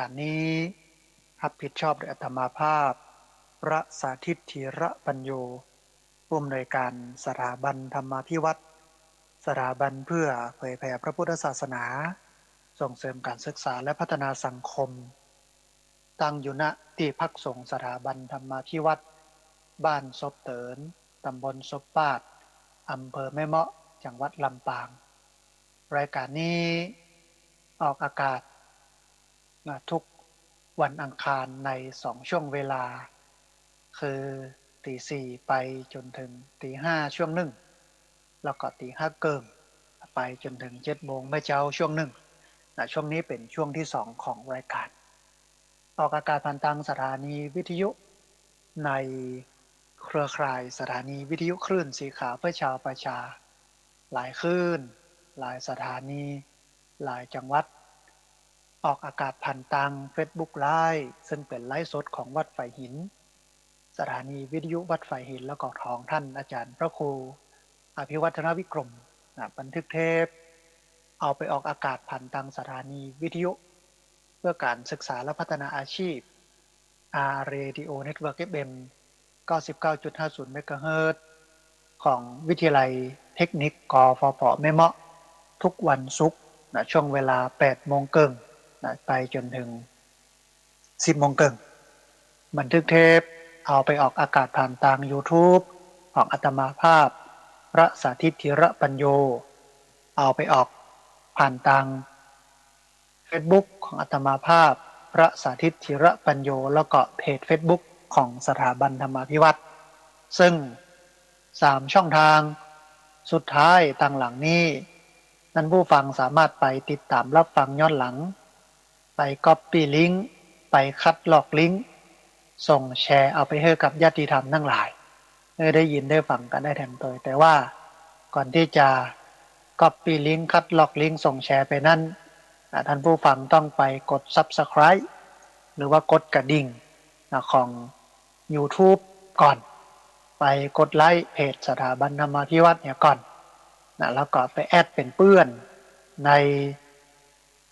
การนี้รับผิดชอบโดยอัตมาภาพพระสาธิตธีระปัญโยผู้อำนวยการสถาบันธรรมาภิวัตรสถาบันเพื่อเผยแผ่พระพุทธศาสนาส่งเสริมการศึกษาและพัฒนาสังคมตั้งอยู่ณที่พักสงฆ์สถาบันธรรมาภิวัตรบ้านซบเตินตำบลซบปาดอำเภอแม่เมาะจังหวัดลำปางรายการนี้ออกอากาศทุกวันอังคารใน2ช่วงเวลาคือตี 4ไปจนถึงตี 5ช่วงหนึ่งแล้วก็ตี 5เกิงไปจนถึง7 โมงเมื่อเช้าช่วงหนึ่งช่วงนี้เป็นช่วงที่2ของรายการออกอากาศผ่านทางสถานีวิทยุในเครือข่ายสถานีวิทยุคลื่นสีขาวเพื่อชาวประชาหลายคลื่นหลายสถานีหลายจังหวัดออกอากาศผ่านทาง Facebook Live ซึ่งเป็นไลฟ์สดของวัดไฝ่หินสถานีวิทยุวัดไฝ่หินแล้วก็ของท่านอาจารย์พระครูอภิวัฒนวิกรมบันทึกเทปเอาไปออกอากาศผ่านทางสถานีวิทยุเพื่อการศึกษาและพัฒนาอาชีพ Radio Network FM 99.50 เมกะเฮิรตซ์ของวิทยาลัยเทคนิคกฟผแม่เมาะทุกวันศุกร์ช่วงเวลา 8 โมงครึ่งไปจนถึง 10 โมงครึ่งบันทึกเทปเอาไปออกอากาศผ่านทาง YouTube ของอาตมาภาพพระสาธิตธีระปัญโยเอาไปออกผ่านทาง Facebook ของอาตมาภาพพระสาธิตธีระปัญโยแล้วก็เพจ Facebook ของสถาบันธรรมาภิวัตรซึ่ง3ช่องทางสุดท้ายทางหลังนี้ท่านผู้ฟังสามารถไปติดตามรับฟังย้อนหลังไปก๊อปปี้ลิงก์ไปคัดลอกลิงก์ส่งแชร์เอาไปให้กับญาติธรรมทั้งหลายได้ยินได้ฟังกันได้แถมตัวแต่ว่าก่อนที่จะก๊อปปี้ลิงก์คัดลอกลิงก์ส่งแชร์ไปนั้นท่านผู้ฟังต้องไปกด Subscribe หรือว่ากดกระดิ่งของ YouTube ก่อนไปกดไลค์เพจสถาบันธรรมาภิวัตรเนี่ยก่อนแล้วก็ไปแอดเป็นเพื่อนใน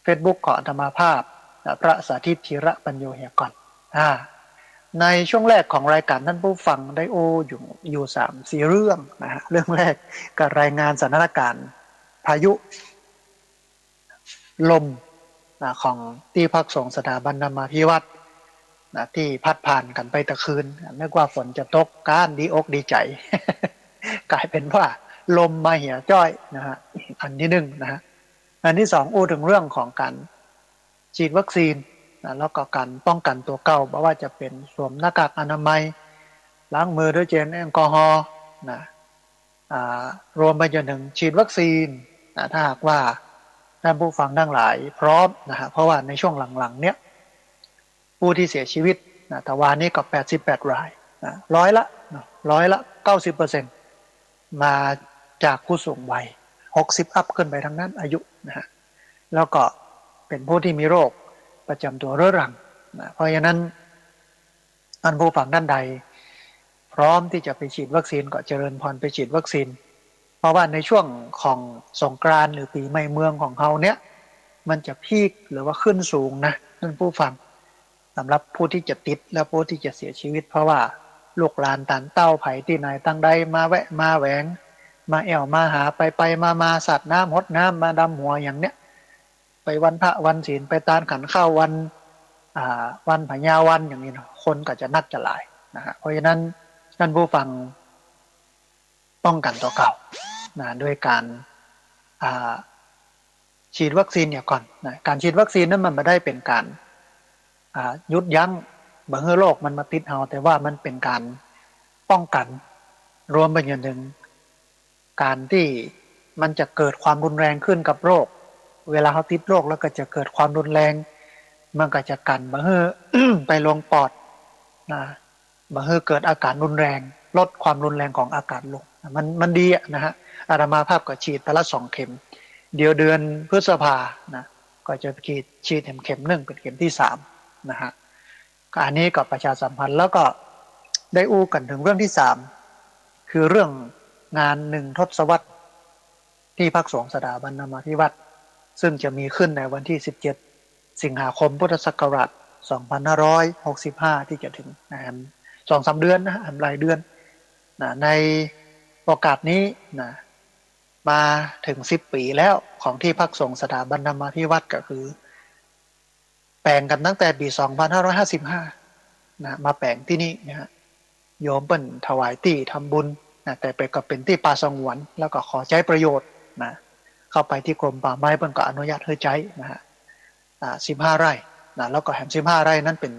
Facebook ของอาตมาภาพพระสาธิตธีระปัญโยเฮียก่อนในช่วงแรกของรายการท่านผู้ฟังได้อยู่3-4เรื่องนะฮะเรื่องแรกก็รายงานสถานการณ์พายุลมของที่พักสงฆ์สถาบันธรรมาภิวัตรที่พัดผ่านกันไปตะคืนนึกว่าฝนจะตกก้านดีอกดีใจ กลายเป็นว่าลมมาเหี่ยจ้อยนะฮะอันที่หนึ่งนะฮะอันที่สองถึงเรื่องของการฉีดวัคซีนแล้วก็การป้องกันตัวเก่าไม่ว่าจะเป็นสวมหน้ากากอนามัยล้างมือด้วยเจลแอลกอฮอล์รวมไปจนถึงฉีดวัคซีนถ้าหากว่าท่านผู้ฟังทั้งหลายพร้อมนะฮะเพราะว่าในช่วงหลังๆเนี้ยผู้ที่เสียชีวิตตะวันนี้ก็88รายร้อยละ 90%มาจากผู้สูงวัย60อัพขึ้นไปทั้งนั้นอายุนะฮะแล้วก็เป็นผู้ที่มีโรคประจำตัวเรื้อรังเพราะฉะนั้นท่านผู้ฟังท่านใดพร้อมที่จะไปฉีดวัคซีนก็เจริญพรไปฉีดวัคซีนเพราะว่าในช่วงของสงกรานต์หรือปีใหม่เมืองของเขาเนี้ยมันจะพีคหรือว่าขึ้นสูงนะท่านผู้ฟังสำหรับผู้ที่จะติดและผู้ที่จะเสียชีวิตเพราะว่าลูกหลานต่างเต้าไผ่ที่ไหนตั้งใดมาแวะมาแหวงมาแอวมาหาไปมาสัตว์น้ำหดน้ำมาดำหัวอย่างเนี้ยไปวันพระวันศีลไปตานขันข้าววันพญาวันอย่างนี้นะคนก็จะนัดจะหลายนะฮะเพราะฉะนั้นท่านผู้ฟังป้องกันตัวเก่าด้วยการฉีดวัคซีนเนี่ยก่อนการฉีดวัคซีนนั้นมันไม่ได้เป็นการยุดยั้งบางโรคมันมาติดเอาแต่ว่ามันเป็นการป้องกันรวมไปจนถึงการที่มันจะเกิดความรุนแรงขึ้นกับโรคเวลาเขาติดโรคแล้วก็จะเกิดความรุนแรงมันก็จะกันบางไปลงปอดบางเกิดอาการรุนแรงลดความรุนแรงของอากาศลงมันดีนะฮะอาตมาภาพก็ฉีดไปละ2 เข็มเดี๋ยวเดือนพฤษภานะก็จะฉีดเข็ม 1เป็นเข็มที่3นะฮะอันนี้ก็ประชาสัมพันธ์แล้วก็ได้อู้กันถึงเรื่องที่3คือเรื่องงาน1 ทศวรรษที่พักสงฆ์สถาบันธรรมาภิวัตรซึ่งจะมีขึ้นในวันที่17 สิงหาคมพุทธศักราช2565ที่จะถึงนะครับ2-3เดือนนะหลายเดือนนะในโอกาสนี้นะมาถึง10 ปีแล้วของที่พักสงฆ์สถาบันธรรมาภิวัตรก็คือแปลงกันตั้งแต่ปี2555นะมาแปลงที่นี่นะฮะโยมเปิ้นถวายที่ทำบุญนะแต่ไปก็เป็นที่ป่าสงวนแล้วก็ขอใช้ประโยชน์นะเข้าไปที่กรมป่าไม้เปิ้นก็อนุญาตให้ใช้นะฮะ15 ไร่นะแล้วก็แห่ง15 ไร่นั้นเป็น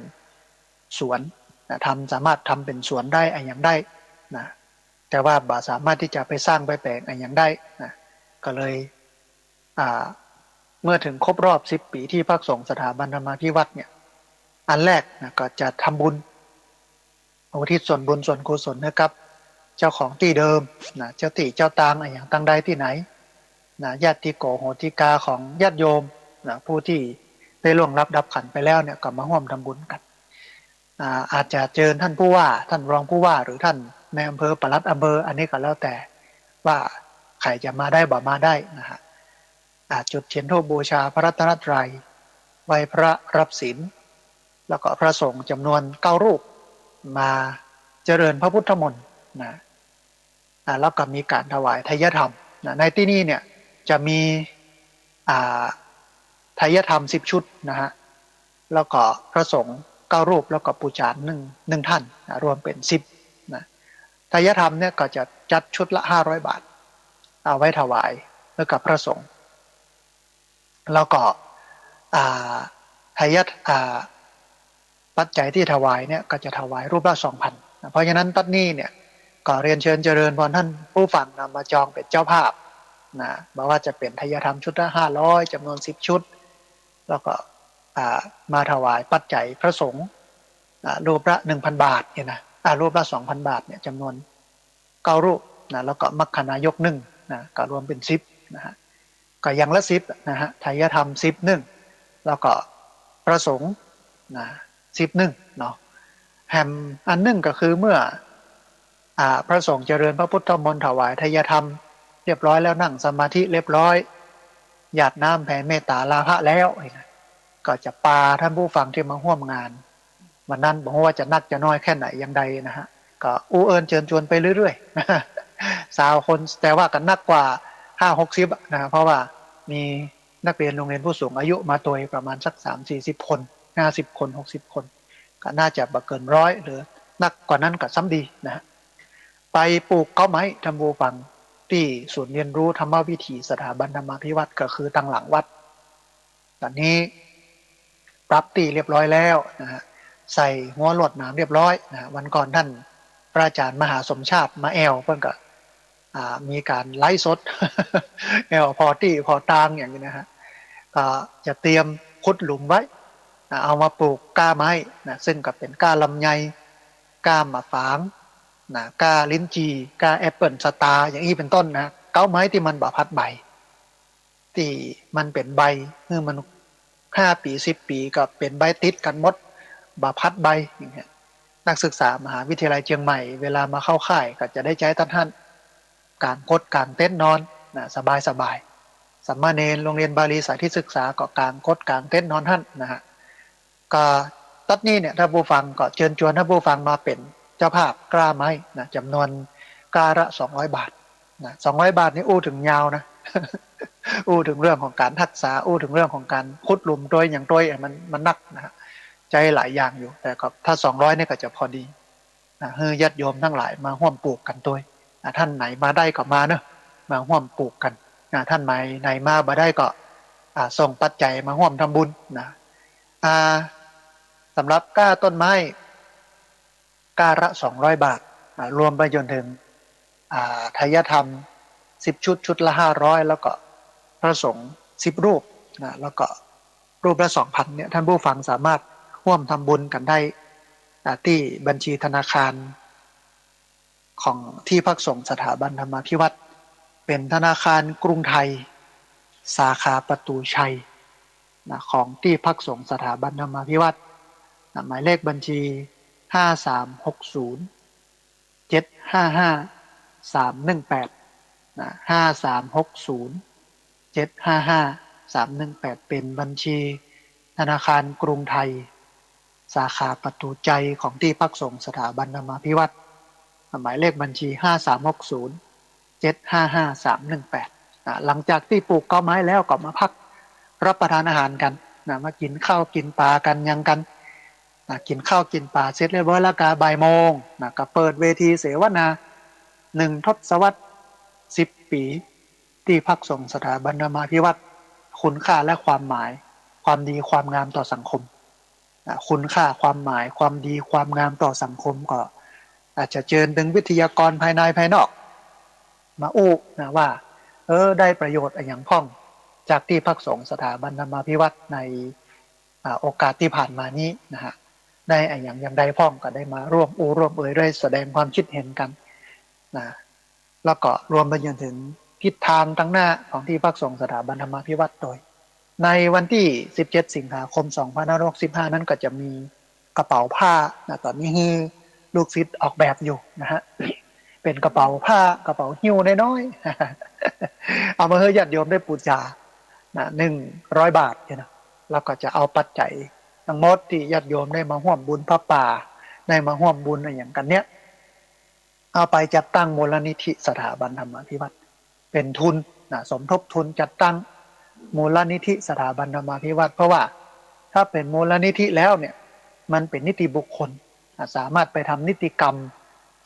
สวนนะสามารถทำเป็นสวนได้อะไรอย่างได้นะแต่ว่าบ่สามารถที่จะไปสร้างไปแปลงอะไรอย่างได้นะก็เลยเมื่อถึงครบรอบ10 ปีที่พักสงฆ์สถาบันธรรมาภิวัตรเนี่ยอันแรกนะก็จะทำบุญอุทิศส่วนบุญส่วนกุศลนะครับเจ้าของที่เดิมนะเจ้าที่เจ้าตางอะไรอย่างตั้งใดที่ไหนนะญาติโกโหติกาของญาติโยมนะผู้ที่ได้ล่วงลับดับขันไปแล้วเนี่ยก็มาร่วมทำบุญกันอาจจะเชิญท่านผู้ว่าท่านรองผู้ว่าหรือท่านในอำเภอปลัดอำเภออันนี้ก็แล้วแต่ว่าใครจะมาได้บ่มาได้นะฮะจุดเทียนธูปบูชาพระรัตนตรัยไหว้พระรับศีลแล้วก็พระสงฆ์จำนวน9 รูปมาเจริญพระพุทธมนต์นะแล้วก็มีการถวายไทยธรรมนะในที่นี้เนี่ยจะมีไทยธรรม10 ชุดนะฮะแล้วก็พระสงฆ์9 รูปแล้วก็ปูจารหนึ่งท่านนะรวมเป็น10นะไทยธรรมเนี่ยก็จะจัดชุดละ500 บาทเอาไว้ถวายเพื่อกับพระสงฆ์แล้วก็ไทยปัจจัยที่ถวายเนี่ยก็จะถวายรูปละ2,000นะเพราะฉะนั้นตัดนี้เนี่ยก็เรียนเชิญเจริญพรท่านผู้ฟังนำมาจองเป็นเจ้าภาพนะบอกว่าจะเป็นไทยธรรมชุดละ500จำนวน10 ชุดแล้วก็มาถวายปัจจัยพระสงฆ์รูปละ 1,000 บาทเนี่ยนะรูปละ 2,000 บาทเนี่ยจำนวน9 รูปนะแล้วก็มัคคณายก1นะก็รวมเป็น10นะฮะก็อย่างละ10นะฮะไทยธรรม10 นึงแล้วก็พระสงฆ์นะ10 นึงเนาะแฮมอันนึงก็คือเมื่อพระสงฆ์เจริญพระพุทธมนต์ถวายไทยธรรมเรียบร้อยแล้วนั่งสมาธิเรียบร้อยหยาดน้ำแผ่เมตตาลาภะแล้วก็จะปาท่านผู้ฟังที่มาร่วมงานวันนั้นบอกว่าจะนักจะน้อยแค่ไหนอย่างใดนะฮะก็เอิญเชิญชวนไปเรื่อยๆ20 คนแต่ว่ากันนักกว่า50-60นะเพราะว่ามีนักเรียนโรงเรียนผู้สูงอายุมาตัวประมาณสัก30-40 คน50 คน60 คนก็น่าจะบ่เกิน100หรือนักกว่านั้นก็ซ้ำดีนะไปปลูกเก้าไม้ทำบูฟังที่ศูนย์เรียนรู้ธรรมวิถีสถาบันธรรมาภิวัตรก็คือตั้งหลังวัดตอนนี้ปรับตีเรียบร้อยแล้วนะฮะใส่หัวลวดหนามเรียบร้อยนะวันก่อนท่านพระอาจารย์มหาสมชาติมาแอลเพื่อนก็มีการไลฟ์สด แอลพอตี้พอตางอย่างนี้นะฮะก็จะเตรียมขุดหลุมไว้เอามาปลูกก้าไม้นะซึ่งก็เป็นก้าลำไยก้ามะฝางนะก้าลิ้นจีก้าแอปเปิลสตาร์อย่างนี้เป็นต้นนะเก้าไม้ที่มันบาพัดใบที่มันเป็นใบเมื่อมัน5 ปี10 ปีก็เป็นใบติดกันหมดบาพัดใบอย่างเงี้ยนักศึกษามหาวิทยาลัยเชียงใหม่เวลามาเข้าค่ายก็จะได้ใช้ท่านกางคดกางเต็นท์นอนนะสบายสามเณรโรงเรียนบาลีสาธิตศึกษาก็กางคดกางเต็นท์นอนท่านนะฮะก็ตัดนี้เนี่ยถ้าผู้ฟังก็เชิญชวนถ้าผู้ฟังมาเป็นเจ้าภาพกล้าไม้นะจำนวนกล้าละ200 บาทนะ200 บาทนี่อู้ถึงยาวนะ อู้ถึงเรื่องของการทักษะอู้ถึงเรื่องของการขุดหลุมโดยอย่างโดยมันนักนะฮะใจหลายอย่างอยู่แต่ก็ถ้า200นี่ก็จะพอดีนะเฮ้ยญาติโยมทั้งหลายมาร่วมปลูกกันด้วยท่านไหนมาได้ก็มาเนอะมาร่วมปลูกกันท่านไหนมาบ่ได้ก็ส่งปัจจัยมาร่วมทำบุญนะสำหรับก้าต้นไม้ก้าละ200 บาทรวมไปจนถึงไทยธรรม10 ชุดชุดละ500แล้วก็พระสงฆ์10 รูปนะแล้วก็รูปละ2,000เนี่ยท่านผู้ฟังสามารถร่วมทำบุญกันได้ที่บัญชีธนาคารของที่พักสงฆ์สถาบันธรรมาภิวัตรเป็นธนาคารกรุงไทยสาขาประตูชัยนะของที่พักสงฆ์สถาบันธรรมาภิวัตรหมายเลขบัญชี5360755318นะ5360755318เป็นบัญชี ธนาคารกรุงไทยสาขาประตูใจของที่พักสงฆ์สถาบันธรรมาภิวัตรหมายเลขบัญชี5360755318หลังจากที่ปลูกต้นไม้แล้วก็มาพักรับประทานอาหารกันมากินข้าวกินปลากันยังกันกินข้าวกินปลาเสร็จเรียบร้อยแล้วก็บ่ายโมงก็เปิดเวทีเสวนา1 ทศวรรษ10 ปีที่พักสงฆ์สถาบันธรรมาภิวัตรคุณค่าและความหมายความดีความงามต่อสังคมคุณค่าความหมายความดีความงามต่อสังคมก็อาจจะเชิญถึงวิทยากรภายในภายนอกมาอู้ว่าได้ประโยชน์อย่างพ้องจากที่พักสงฆ์สถาบันธรรมาภิวัตรในโอกาสที่ผ่านมานี้นะฮะได้อย่างใดพ้องก็ได้มาร่วมอู้ร่วมเอ่ยได้แสดงความคิดเห็นกันนะแล้วก็รวมไปจนถึงทิศทางตั้งหน้าของที่พักสงฆ์สถาบันธรรมาภิวัตรโดยในวันที่17 สิงหาคม2565นั้นก็จะมีกระเป๋าผ้าตอนนี้คือลูกศิษย์ออกแบบอยู่นะฮะเป็นกระเป๋าผ้ากระเป๋าหิ้วน้อยๆเอามาให้ญาติโยมได้ปูจา100 บาทนะแล้วก็จะเอาปัจจัยทั้งหมดที่ญาติโยมได้มาร่วมบุญพระป่าได้มาร่วมบุญอย่างกันเนี้ยเอาไปจัดตั้งมูลนิธิสถาบันธรรมาภิวัตรเป็นทุนสมทบทุนจัดตั้งมูลนิธิสถาบันธรรมาภิวัตรเพราะว่าถ้าเป็นมูลนิธิแล้วเนี่ยมันเป็นนิติบุคคลสามารถไปทำนิติกรรม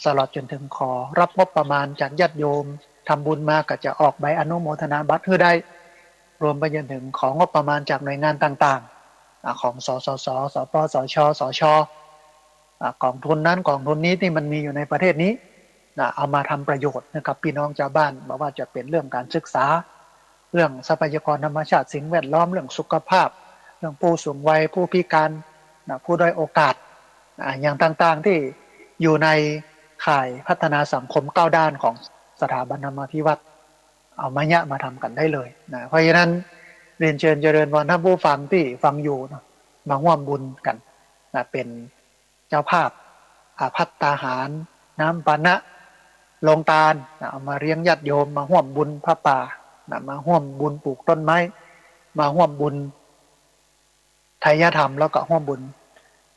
ตลอดจนถึงขอรับงบประมาณจากญาติโยมทำบุญมาก็จะออกใบอนุโมทนาบัตรให้ได้รวมไปจนถึงของงบประมาณจากหน่วยงานต่างๆของสสสสปสชสชกองทุนนั้นกองทุนนี้ที่มันมีอยู่ในประเทศนี้เอามาทำประโยชน์กับพี่น้องชาวบ้านบอกว่าจะเป็นเรื่องการศึกษาเรื่องทรัพยากรธรรมชาติสิ่งแวดล้อมเรื่องสุขภาพเรื่องผู้สูงวัยผู้พิการผู้ด้อยโอกาสอย่างต่างๆที่อยู่ในข่ายพัฒนาสังคมก้าวด้านของสถาบันธรรมาภิวัตรเอามาทำกันได้เลยเพราะฉะนั้นเรียนเชิญเจริญพรท่านผู้ฟังที่ฟังอยู่มาร่วมบุญกันเป็นเจ้าภาพภัตตาหารน้ำปานะลงทานเอามาเลี้ยงญาติโยมมาร่วมบุญพระป่ามาร่วมบุญปลูกต้นไม้มาร่วมบุญไทยธรรมแล้วก็ร่วมบุญ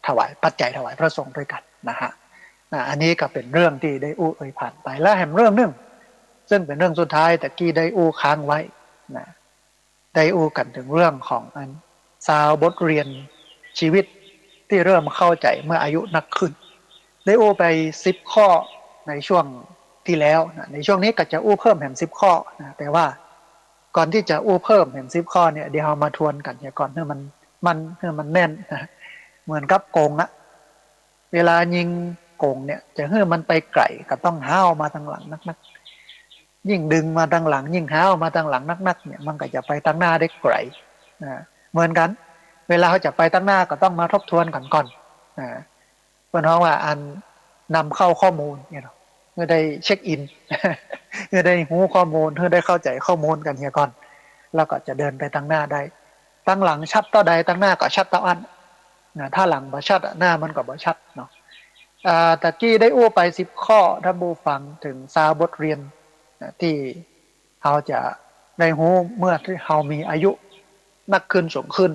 ถวายปัจจัยถวายพระสงฆ์ด้วยกันนะฮะอันนี้ก็เป็นเรื่องที่ได้อู้เอ่ยผ่านไปและแห่งเรื่องนึงซึ่งเป็นเรื่องสุดท้ายแต่กี้ได้อู้ค้างไว้นะได้อู้กันถึงเรื่องของอันซาวบทเรียนชีวิตที่เริ่มเข้าใจเมื่ออายุนักขึ้นได้อู้ไป10 ข้อในช่วงที่แล้วในช่วงนี้ก็จะอู้เพิ่มแห่ง10 ข้อแต่ว่าก่อนที่จะอู้เพิ่มแห่ง10 ข้อเนี่ยเดี๋ยวเรามาทวนกันก่อนให้มันแน่นนะเหมือนกับโกงอะเวลายิงโกงเนี่ยจะให้มันไปไกลก็ต้องห้าวมาทางหลังนักๆยิ่งดึงมาทางหลังยิ่งห้าวมาทางหลังนักๆเนี่ยมันก็จะไปทางหน้าได้ไกลเหมือนกันเวลาเขาจะไปทางหน้าก็ต้องมาทบทวนก่อนเพราะว่าอันนำเข้าข้อมูลเนี่ยเพื่อได้เช็คอินเพื่อได้รู้ข้อมูลเพื่อได้เข้าใจข้อมูลกันเฮียก่อนแล้วก็จะเดินไปทางหน้าได้ตั้งหลังชัดต่อใดตั้งหน้าก็ชัดต่ออันถ้าหลังบ่ชัดหน้ามันก็บ่ชัดเนาะตะกี้ได้อู้ไป10 ข้อท่านผู้ฟังถึงซาบทเรียนที่เราจะได้รู้เมื่อที่เรามีอายุนักขึ้นสูงขึ้น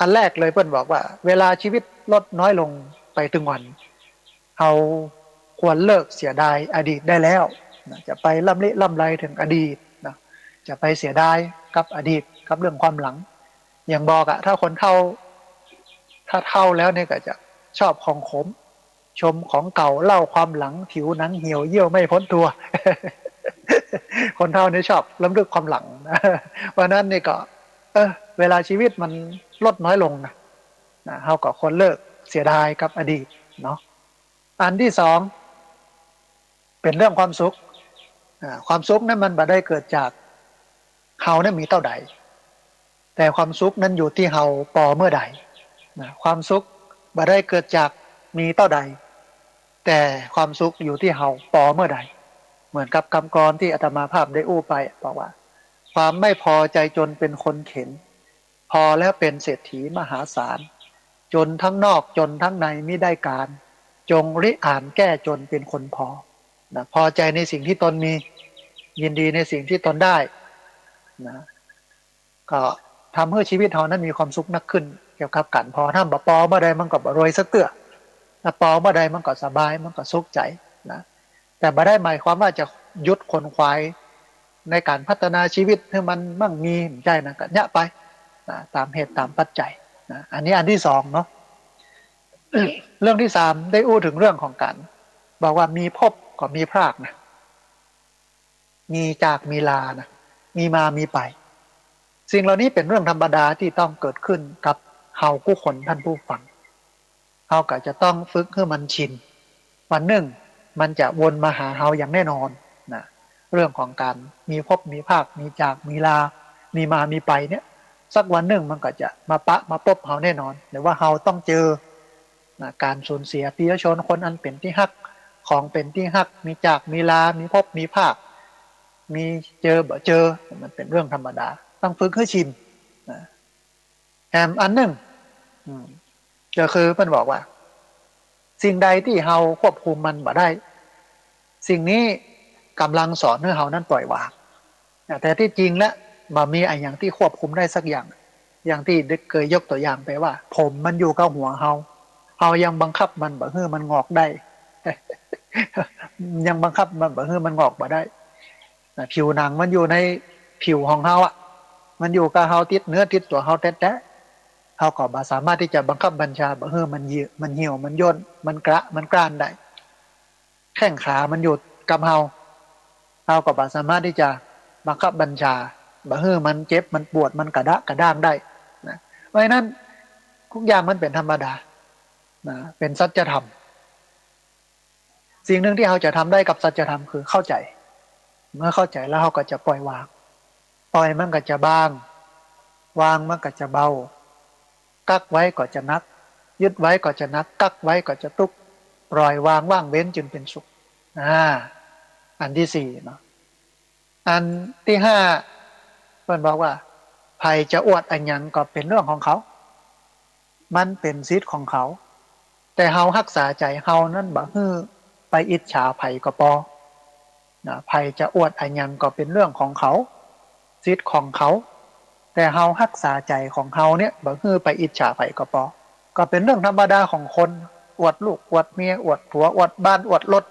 อันแรกเลยเพื่อนบอกว่าเวลาชีวิตลดน้อยลงไปถึงวันเราควรเลิกเสียดายอดีตได้แล้วจะไปล่ำเละล่ำไรถึงอดีตนะจะไปเสียดายกับอดีตกับเรื่องความหลังอย่างบอกอะถ้าคนเฒ่าถ้าเฒ่าแล้วเนี่ยก็จะชอบของขมชมของเก่าเล่าความหลังผิวหนังเหี่ยวเยี่ยวไม่พ้นตัว คนเฒ่าเนี่ยชอบล้ำลึกความหลังเพราะนั้นนี่ก็เวลาชีวิตมันลดน้อยลงนะเราก็ควรเลิกเสียดายกับอดีตเนาะอันที่สองเป็นเรื่องความสุขความสุขนั้นมันบ่ได้เกิดจากเฮาเนี่ยมีเท่าใดแต่ความสุขนั้นอยู่ที่เฮาปอเมื่อใดความสุขบ่ได้เกิดจากมีเท่าใดแต่ความสุขอยู่ที่เฮาปอเมื่อใดเหมือนกับคำกรที่อาตมาภาพได้อู้ไปบอกว่าความไม่พอใจจนเป็นคนเข็ญพอแล้วเป็นเศรษฐีมหาศาลจนทั้งนอกจนทั้งในมิได้การจงริอ่านแก้จนเป็นคนพอพอใจในสิ่งที่ตนมียินดีในสิ่งที่ตนได้นะก็ทำให้ชีวิตเรานั้นมีความสุขนักขึ้น เกี่ยวกับการพอทำบ่ปอบ่ได้มันก็บ่รวยสักเตื้อถ้าปอบ่ได้มันก็สบายมันก็สุขใจนะแต่บ่ได้หมายความว่าจะหยุดคนควายในการพัฒนาชีวิตให้มันมั่งมีใจนะก็ยะไปนะตามเหตุตามปัจจัยนะอันนี้อันที่สองเนาะเรื่องที่สามได้อู้ถึงเรื่องของการบอกว่ามีพบก็มีพรากนะมีจากมีลานะมีมามีไปสิ่งเหล่านี้เป็นเรื่องธรรมดาที่ต้องเกิดขึ้นกับเฮาผู้คนท่านผู้ฟังเฮาก็จะต้องฝึกให้มันชินวันหนึ่งมันจะวนมาหาเฮาอย่างแน่นอนนะเรื่องของการมีพบมีภาคมีจากมีลามีมามีไปเนี่ยสักวันหนึ่งมันก็จะมาปะมาพบเฮาแน่นอนหรือว่าเฮาต้องเจอนะการสูญเสียปิยชนคนอันเป็นที่ฮักของเป็นที่ฮักมีจากมีลามีพบมีภาคมีเจอบ่เจอมันเป็นเรื่องธรรมดาต้องฝึกให้ชินนะแถมอันหนึ่งก็คือเพิ่นบอกว่าสิ่งใดที่เฮาควบคุมมันบ่ได้สิ่งนี้กำลังสอนให้เฮานั้นปล่อยวางแต่ที่จริงแล้วบ่มีอะไรอย่างที่ควบคุมได้สักอย่างอย่างที่เคยยกตัวอย่างไปว่าผมมันอยู่กับหัวเฮายังบังคับมันบ่ให้มันงอกได้ ยังบังคับมันบ่ให้มันงอกบ่ได้ผิวหนังมันอยู่ในผิวของเฮาอ่ะมันอยู่กับเฮาติดเนื้อติดตัวเฮาแท้ๆเฮาก็บ่สามารถที่จะบังคับบัญชาบ่ให้มันเหี่ยวมันย่นมันกระมันกร้านได้แข้งขามันอยู่กับเฮาก็บ่สามารถที่จะบังคับบัญชาบ่ให้มันเจ็บมันปวดมันกระดะกระด้างได้นะเพราะฉะนั้นทุกอย่างมันเป็นธรรมดานะเป็นสัจธรรมสิ่งหนึ่งที่เราจะทำได้กับสัจธรรมคือเข้าใจเมื่อเข้าใจแล้วเราก็จะปล่อยวางปล่อยมันก็จะบางวางมันก็จะเบากักไว้ก็จะนักยึดไว้ก็จะนักกักไว้ก็จะตุกปล่อยวางว่างเว้นจึงเป็นสุขอันที่สี่เนาะอันที่ห้าเพิ่นบอกว่าใครจะอวดอันยังก็เป็นเรื่องของเขามันเป็นสิทธิ์ของเขาแต่เฮารักษาใจเฮานั้นบ่ฮื้อไปอิจฉาไผก็ปอนะไผจะอวดอันยังก็เป็นเรื่องของเขาสิทธิ์ของเขาแต่เฮารักษาใจของเฮาเนี่ยบ่ฮื้อไปอิจฉาไผก็ปอก็เป็นเรื่องธรรมดาของคนอวดลูกอวดเมียอวดผัวอวดบ้านอวดรถ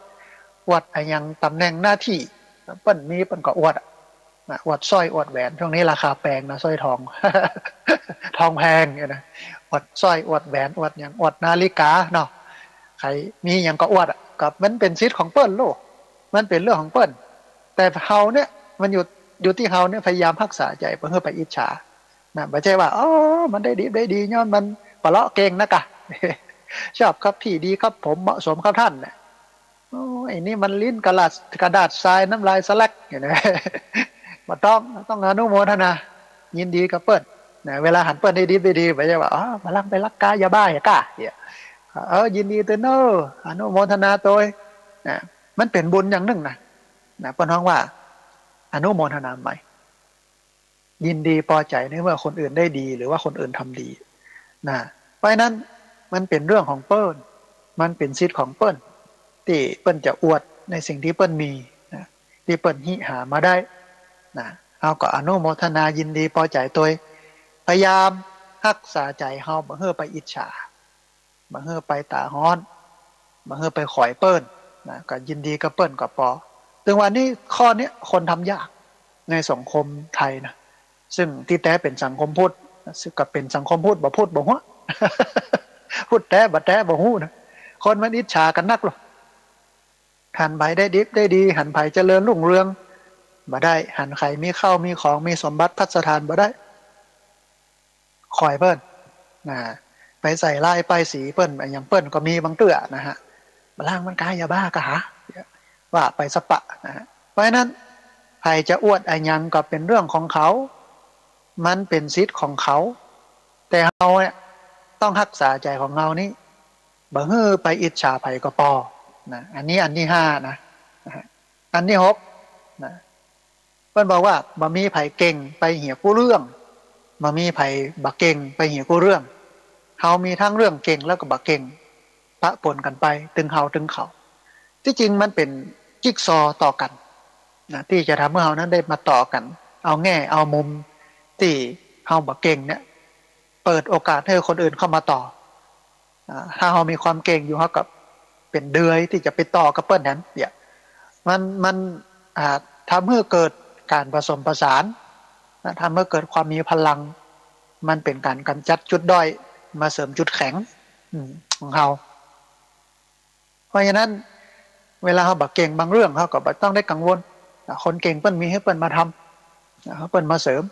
อวดอันยังตำแหน่งหน้าที่เปิ้นมีเปิ้นก็อวดนะอวดสร้อยอวดแหวนช่วงนี้ราคาแพงนะสร้อยทอง ทองแพงเนี่ยนะอวดสร้อยอวดแหวนอวดอย่างอวดนาฬิกาเนาะใครมีอย่างก็อวดกับมันเป็นสิทธิ์ของเปิ้นโลกมันเป็นเรื่องของเปิ้นแต่เฮาเนี่ยมันอยู่ที่เฮาเนี่ยพยายามรักษาใจเพื่อไปอิจฉานะไม่ใช่ว่าอ๋อมันได้ดีย้อนมันปะเลาะเก่งนะกะ ชอบครับพี่ดีครับผมเหมาะสมครับท่านเนี่ยโอ้ไอ้นี่มันลิ้นกระดาษทรายน้ำลายสลักอย่างนี้ มาต้องอนุโมทนายินดีกับเปิ้ลนะเวลาหันเปิ้ลได้ดีไปจะว่าอ๋อมาลังไปลักกายาบ้าอย่ากล้าเนี่ยยินดีเตอเนออนุโมทนาตัวนะมันเป็นบุญอย่างหนึ่งนะเปิ้ลท้องว่าอนุโมทนาใหม่ยินดีพอใจในเมื่อคนอื่นได้ดีหรือว่าคนอื่นทำดีนะเพราะนั้นมันเป็นเรื่องของเปิ้ลมันเป็นสิทธิ์ของเปิ้ลที่เปิ้ลจะอวดในสิ่งที่เปิ้ลมีนะที่เปิ้ลหิหามาได้นะเอาก็อนุโมทนายินดีพอใจตัวพยายามรักษาใจเฮาบ่เฮือไปอิจฉาบ่เฮือไปตาฮ้อนบ่เฮือไปข่อยเปิ้นนะก็ยินดีกับเปิ้นก็พอถึงวันนี้ข้อนี้คนทำยากในสังคมไทยนะซึ่งที่แท้เป็นสังคมพุทธซึ่งก็เป็นสังคมพุทธบ่พูดบ่ฮู้ พูดแท้บ่แท้บ่ฮู้นะคนมันอิจฉากันนักหรอกหันไผได้ดีหันไผเจริญรุ่งเรืองบ่ได้หันไข่มีข้าวมีของมีสมบัติพัสถานบ่ได้คอยเปิ้นนะไปใส่ลายป้ายสีเปิ้นอย่างเปิ้นก็มีบางเตื้อนะฮะบล่างมันกายาบ้ากะหาว่าไปสปะนะฮะเพราะฉะนั้นใครจะอวดอันยังก็เป็นเรื่องของเขามันเป็นสิทธิ์ของเขาแต่เฮาเนี่ยต้องรักษาใจของเฮานี่บ่ฮื้อไปอิจฉาไผก็พอนะอันนี้อันที่5นะอันที่6นะเพิ่นบอกว่าบ่มีไผเก่งไปเหี่ยกู้เรื่องบ่มีไผบ่เก่งไปเหี่ยกู้เรื่องเฮามีทั้งเรื่องเก่งแล้วก็บ่เก่งปะปนกันไปตึงเฮาตึงเขาที่จริงมันเป็นจิ๊กซอว์ต่อกันนะที่จะทำให้เฮานั้นได้มาต่อกันเอาแง่เอามุมที่เฮาบ่เก่งเนี่ย เปิดโอกาสให้คนอื่นเข้ามาต่อถ้าเรามีความเก่งอยู่เรากับเป็นเดือยที่จะไปต่อกับเปิ้ลนั้นเนี่ยมันทำให้เกิดการผสมผสานทำให้เกิดความมีพลังมันเป็นการกำจัดจุดด้อยมาเสริมจุดแข็งของเราเพราะฉะนั้นเวลาเขาบักเก่งบางเรื่องเขาก็ต้องได้กังวลคนเก่งเปิ้ลมีให้เปิ้ลมาทำเขาเปิ้ลมาเสริม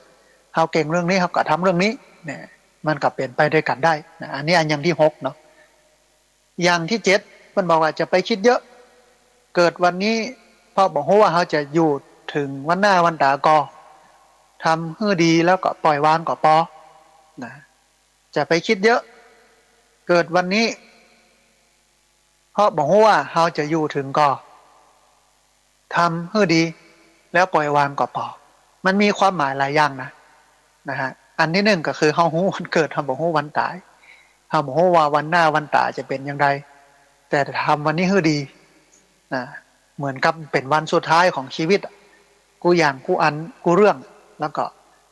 เขาเก่งเรื่องนี้เขาก็ทำเรื่องนี้เนี่ยมันก็เปลี่ยนไปด้วยกันได้อันนี้อันอย่างที่6เนาะอย่างที่7เปิ้ลบอกว่าจะไปคิดเยอะเกิดวันนี้พ่อบอกว่าเขาจะอยู่ถึงวันหน้าวันตากอทำให้ดีแล้วก็ปล่อยวางก็พอนะจะไปคิดเยอะเกิดวันนี้เพราะบอกว่าเราจะอยู่ถึงก็ทำให้ดีแล้วปล่อยวางก็พอมันมีความหมายหลายอย่างนะฮะอันที่1ก็คือเราฮู้วันเกิดเราบอกฮู้วันตายเราบอกว่าวันหน้าวันตายจะเป็นอย่างไรแต่ทำวันนี้ให้ดีนะเหมือนกับเป็นวันสุดท้ายของชีวิตกูอย่างกูอันกูเรื่องแล้วก็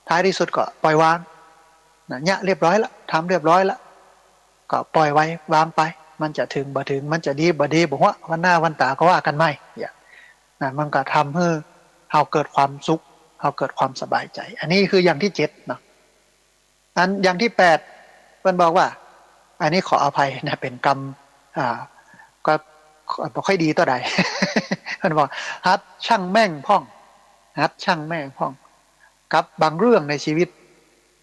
ท้ายที่สุดก็ปล่อยวางเนี่ยเรียบร้อยละทำเรียบร้อยละก็ปล่อยไว้วางไปมันจะถึงบ่ถึงมันจะดีบ่ดีบอกว่าวันหน้าวันตาก็ว่ากันไม่เนี่ยมันก็ทำให้เราเกิดความสุขเราเกิดความสบายใจอันนี้คืออย่างที่7เนาะอันอย่างที่8เพิ่นบอกว่าอันนี้ขออภัยนะเป็นกรรมก็บ่ค่อยดีต่อใด เพิ่นบอกฮัดช่างแม่งพ่องฮัดช่างแม่งพ่องกับบางเรื่องในชีวิต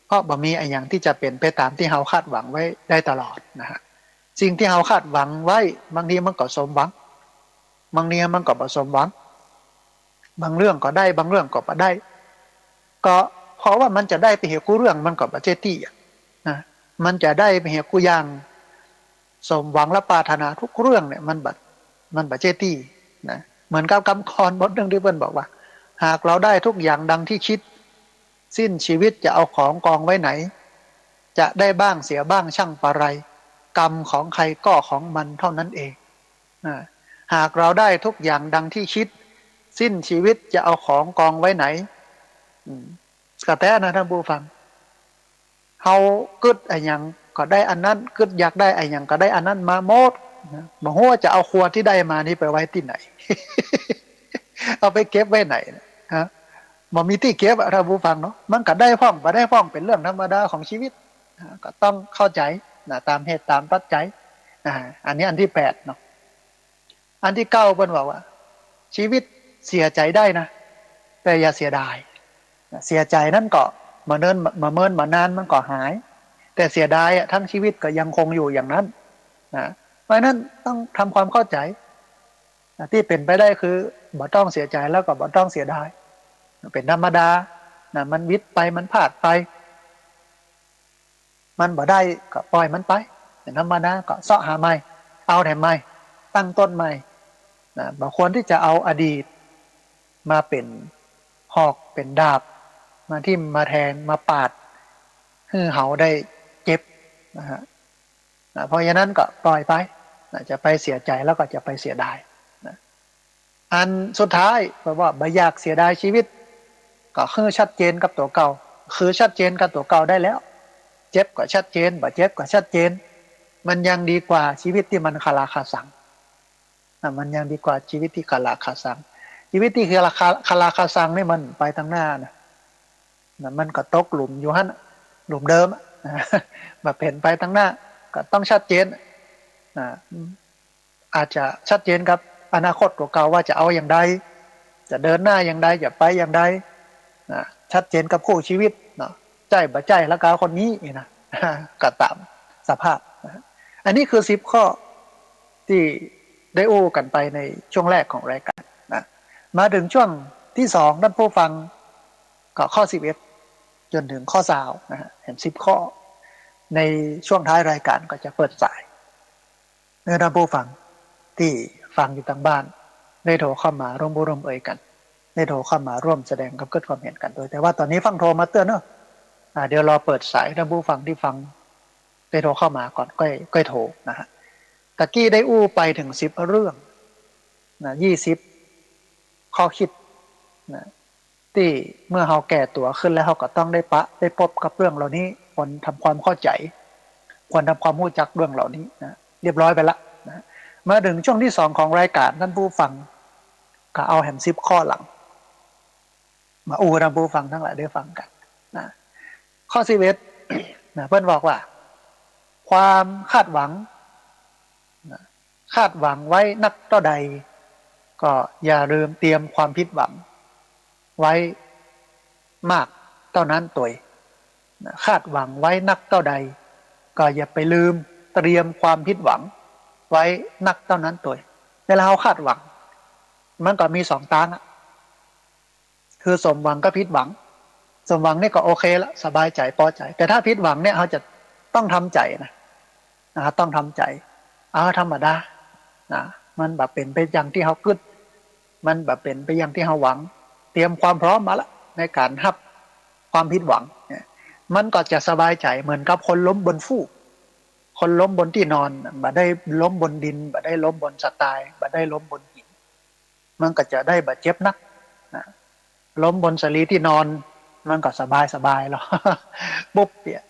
เพราะบ่มีอะไรอย่างที่จะเป็นไปตามที่เราคาดหวังไว้ได้ตลอดนะฮะสิ่งที่เราคาดหวังไว้บางทีมันก็สมหวังบางทีมันก็บ่สมหวังบางเรื่องก็ได้บางเรื่องก็บ่ได้ก็เพราะว่ามันจะได้ไปเหตุกูเรื่องมันก็บ่เจตี้นะมันจะได้ไปเหตุกูอย่างสมหวังและปรารถนาทุกเรื่องเนี่ยมันบ่เจตี้นะเหมือนกับคำกลบทนึงที่เพิ่นบอกว่าหากเราได้ทุกอย่างดังที่คิดสิ้นชีวิตจะเอาของกองไว้ไหนจะได้บ้างเสียบ้างช่างปะไรกรรมของใครก็ของมันเท่านั้นเองหากเราได้ทุกอย่างดังที่คิดสิ้นชีวิตจะเอาของกองไว้ไหนกระแตนะท่านผู้ฟังเฮากึดไอ้หยังก็ได้อันนั้นกึดอยากได้ไอ้หยังก็ได้อันนั้นมาหมดบ่ฮู้ว่าจะเอาครัวที่ได้มานี้ไปไว้ที่ไหน เอาไปเก็บไว้ไหนฮะบ่มีที่เก็บท่านผู้ฟังเนาะมันก็ได้พ้องบ่ได้พ้องเป็นเรื่องธรรมดาของชีวิตก็ต้องเข้าใจตามเหตุตามปัจจัยอันนี้อันที่8เนาะอันที่9เพิ่นบอกว่าชีวิตเสียใจได้นะแต่อย่าเสียดายเสียใจนั่นก็มาเนิ่นมานานมันก็หายแต่เสียดายทั้งชีวิตก็ยังคงอยู่อย่างนั้นเพราะฉะนั้นต้องทำความเข้าใจที่เป็นไปได้คือบ่ต้องเสียใจแล้วก็บ่ต้องเสียดายเป็นธรรมดามันวิตไปมันพลาดไปมันบ่ได้ก็ปล่อยมันไปเป็นธรรมดาก็เสาะหาใหม่เอาแต่ใหม่ตั้งต้นใหม่บ่ควรที่จะเอาอดีตมาเป็นหอกเป็นดาบมาทิ่มมาแทงมาปาดให้เฮาได้เจ็บนะฮะเพราะฉะนั้นก็ปล่อยไปจะไปเสียใจแล้วก็จะไปเสียดายอันสุดท้ายแปลว่าบ่อยากเสียดายชีวิตก็คือชัดเจนกับตัวเก่าคือชัดเจนกับตัวเก่าได้แล้วเจ็บก็ชัดเจนบ่เจ็บก็ชัดเจนมันยังดีกว่าชีวิตที่มันคาราคาซังมันยังดีกว่าชีวิตที่คาราคาซังชีวิตที่คาราคาซังนี่มันไปทางหน้านะมันก็ตกหลุมอยู่หั่นหลุมเดิมมาเพ่นไปทางหน้าก็ต้องชัดเจนอาจจะชัดเจนกับอนาคตตัวเก่าว่าจะเอาอย่างใดจะเดินหน้าอย่างใดจะไปอย่างใดชัดเจนกับคู่ชีวิตเนาะใจบ่ใจแล้วก็คนนี้นะก็ตามสภาพอันนี้คือ10ข้อที่ได้อู้กันไปในช่วงแรกของรายการนะมาถึงช่วงที่2ท่านผู้ฟังก็ข้อ11จนถึงข้อ20นะฮะเห็น10ข้อในช่วงท้ายรายการก็จะเปิดสายเมื่อท่านผู้ฟังที่ฟังอยู่ทางบ้านได้โทรเข้ามาร่วมเอ่ยกันได้โทรเข้ามาร่วมแสดงกับเกิดความเห็นกันโดยแต่ว่าตอนนี้ฟังโทรมาเตือนเนอะเดี๋ยวรอเปิดสายท่านผู้ฟังที่ฟังได้โทรเข้ามาก่อนก็โทรนะฮะตะกี้ได้อู้ไปถึง10เรื่องนะ20ข้อคิดนะที่เมื่อเฮาแก่ตัวขึ้นแล้วเฮาก็ต้องได้พบกับเรื่องเหล่านี้ ควรทำความเข้าใจควรทำความรู้จักเรื่องเหล่านี้นะเรียบร้อยไปละนะมาถึงช่วงที่2ของรายการท่านผู้ฟังก็เอาแฮมซิปข้อหลังมาอูท่านผู้ฟังทั้งหลายได้ฟังกันนะข้อ11นะเพื่อนบอกว่าความคาดหวังนะคาดหวังไว้นักเท่าใดก็อย่าลืมเตรียมความผิดหวังไว้มากเท่านั้นตัวคาดหวังไว้นักเท่าใดก็อย่าไปลืมเตรียมความผิดหวังไว้นักเท่านั้นตัวเวลาเราคาดหวังมันก็มี2ทางคือสมหวังก็ผิดหวังสมหวังนี่ก็โอเคละสบายใจพอใจแต่ถ้าผิดหวังเนี่ยเราจะต้องทำใจนะต้องทำใจธรรมดานะมันแบบเป็นไปอย่างที่เราคิดมันแบบเป็นไปอย่างที่เราหวังเตรียมความพร้อมมาละในการรับความผิดหวังมันก็จะสบายใจเหมือนกับคนล้มบนฟูกคนล้มบนที่นอนบ่ได้ล้มบนดินบ่ได้ล้มบนสไตล์บ่ได้ล้มบนหินมันก็จะได้บาดเจ็บนักนะล้มบนสลีที่นอนมันก็สบายหรอกปุ๊บเนี่ย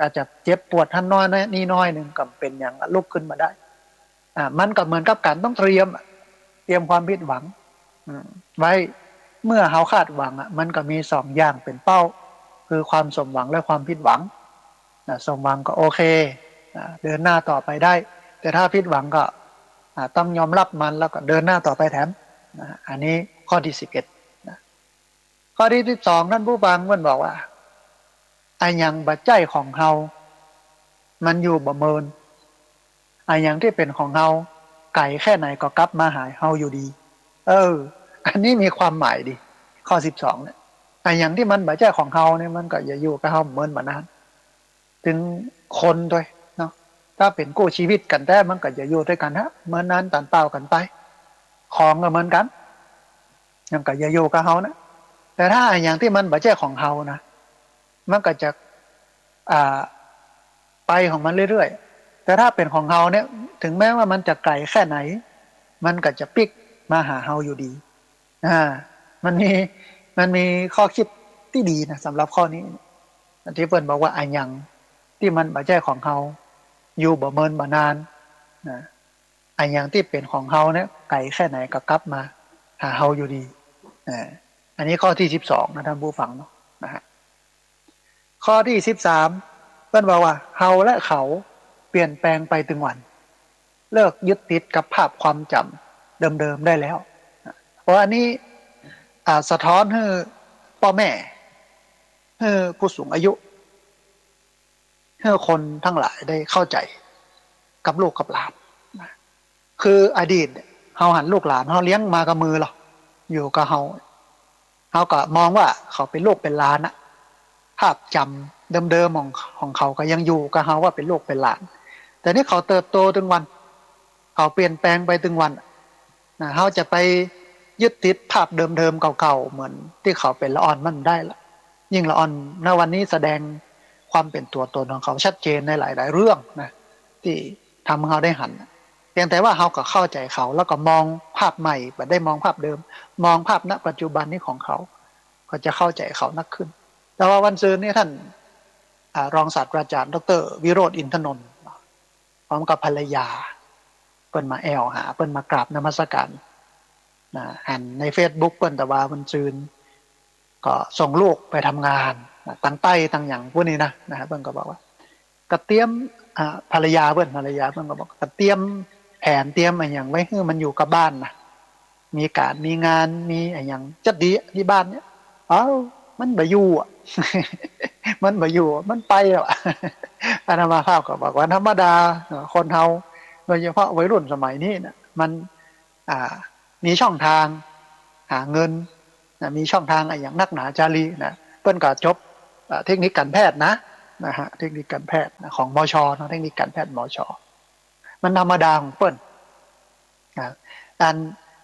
อาจจะเจ็บปวดท่านน้อยนี่น้อยหนึ่งก็เป็นอย่างลุกขึ้นมาได้มันก็เหมือนกับการต้องเตรียมความผิดหวังไว้เมื่อเฮาคาดหวังมันก็มี2อย่างเป็นเป้าคือความสมหวังและความผิดหวังสมหวังก็โอเคเดินหน้าต่อไปได้แต่ถ้าผิดหวังก็ต้องยอมรับมันแล้วก็เดินหน้าต่อไปแถมอันนี้ข้อที่11ข้อที่12ท่านผู้ฟังมันบอกว่าอันยังบัดใจของเฮามันอยู่บ่เมินอันยังที่เป็นของเฮาไก่แค่ไหนก็กลับมาหาเฮาอยู่ดีอันนี้มีความหมายดีข้อ12เนี่ยอันยังที่มันบัดใจของเฮาเนี่ยมันก็อย่าอยู่กับเฮาเมินมานานถึงคนด้วยเนาะถ้าเป็นกู้ชีวิตกันแต่มันก็อย่าอยู่ด้วยกันฮะเมินนานตันเปล่ากันไปของก็เหมือนกันยังก็อย่าอยู่กับเฮานะแต่ถ้าอย่างที่มันบ่ใช่ของเฮานะมันก็จะไปของมันเรื่อยๆแต่ถ้าเป็นของเฮาเนี่ยถึงแม้ว่ามันจะไกลแค่ไหนมันก็จะปิกมาหาเฮาอยู่ดีมันมีข้อคิดที่ดีนะสำหรับข้อนี้ที่เพิ่นบอกว่าอันยังที่มันบ่ใช่ของเฮาอยู่บ่เมินบ่นานนะอันยังที่เป็นของเฮาเนี่ยไกลแค่ไหนก็กลับมาหาเฮาอยู่ดีอันนี้ข้อที่12นะท่านผู้ฟังเนาะนะฮะข้อที่13เพิ่นบอกว่าเฮาและเขาเปลี่ยนแปลงไปถึงวันเลิกยึดติดกับภาพความจำเดิมๆได้แล้วเพราะอันนี้สะท้อนให้พ่อแม่ให้ผู้สูงอายุให้คนทั้งหลายได้เข้าใจกับลูกกับหลานคืออดีตเฮาหันลูกหลานเฮาเลี้ยงมากับมือหรออยู่กับเฮาก็มองว่าเขาเป็นลูกเป็นหลานนะภาพจำเดิมๆของเขาก็ยังอยู่กับเฮาว่าเป็นลูกเป็นหลานแต่นี่เขาเติบโตถึงวันเขาเปลี่ยนแปลงไปถึงวันนะเฮาจะไปยึดติดภาพเดิมๆเก่าๆเหมือนที่เขาเป็นละอ่อนมันได้ละยิ่งละอ่อนณวันนี้แสดงความเป็นตัวตนของเขาชัดเจนในหลายๆเรื่องนะที่ทำให้เขาได้หันเพียงแต่ว่าเขาก็เข้าใจเขาแล้วก็มองภาพใหม่ไม่ได้มองภาพเดิมมองภาพณปัจจุบันนี้ของเขาก็จะเข้าใจเขานักขึ้นแต่ว่าวันซืนนี้ท่านรองศาสตราจารย์ดร.วิโรจน์อินทนนท์พร้อมกับภรรยาเปิ้นมาแอวหาเปิ้นมากราบนมัสการนะหันใน Facebook เปิ้นแต่ว่าวันซืนก็ส่งลูกไปทำงานตั้งใต้ตั้งอย่างพวกนี้นะเปิ้นก็บอกว่ากระเตรียมภรรยาเปิ้นก็บอกกระเตรียมแผนเตรียมอะไรอย่างไว้ให้มันอยู่กับบ้านนะมีการมีงานมีอะไรอย่างจัดดีที่บ้านเนี้ยมันบ่อยู่มันบ่อยู่มันไปแล้วอาตมาภาพก็บอกว่าธรรมดาคนเฮาโดยเฉพาะวัยรุ่นสมัยนี้นะมันมีช่องทางหาเงินมีช่องทางอะไรอย่างนักหนาจารีนะเปิ้นก็จบเทคนิคการแพทย์นะฮะเทคนิคการแพทย์ของมชเนาะเทคนิคการแพทย์มชมันธรรมดาของเปิ้น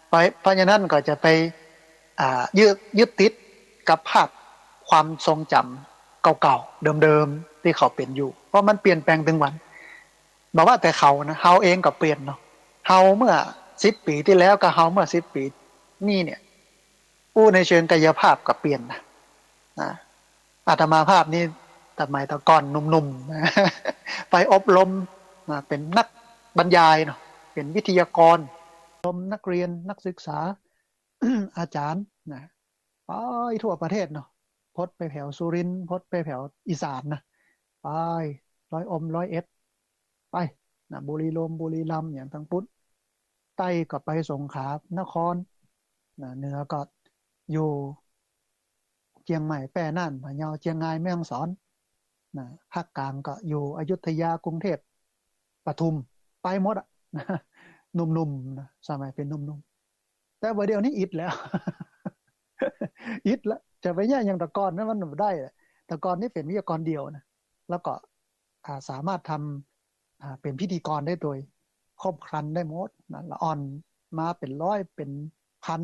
เพราะฉะนั้นก็จะไปยึดติดกับภาพความทรงจำเก่าๆเดิมๆที่เขาเป็นอยู่เพราะมันเปลี่ยนแปลงถึงวันบอกว่าแต่เขานะเฮาเองก็เปลี่ยนเนาะเฮาเมื่อ10 ปีที่แล้วกับเฮาเมื่อ10 ปีนี่เนี่ยผู้ในเชิงกายภาพก็เปลี่ยนนะอาตมาภาพนี่ แต่หมายตะก่อนหนุ่มๆไปอบรมเป็นนักบรรยายเนาะเป็นวิทยากรนักเรียนนักศึกษา อาจารย์นะไปทั่วประเทศเนาะพดไปแถวสุรินทร์พดไปแถวอีสานนะไป100 101ไปนะบุรีรัมย์อย่างทางพุทธใต้ก็ไปสงขลานครนะเหนือก็อยู่เชียงใหม่แปร่น่านพะเยาเชียงรายแม่ฮ่องสอนนะภาคกลางก็อยู่อยุธยากรุงเทพปทุมไปหมดอ่ะหนุ่มๆนะสมัยเป็นหนุ่มๆแต่ว่าเดี๋ยวนี้อิดแล้ว อิดแล้วจะไปแย่งอย่างแตะกอนนั้นมันไม่ได้แต่ก่อนนี่เป็นวิทยากรเดียวนะแล้วก็สามารถทำเป็นพิธีกรได้โดยครอบครันได้หมดนะละอ่อนมาเป็นร้อยเป็นพัน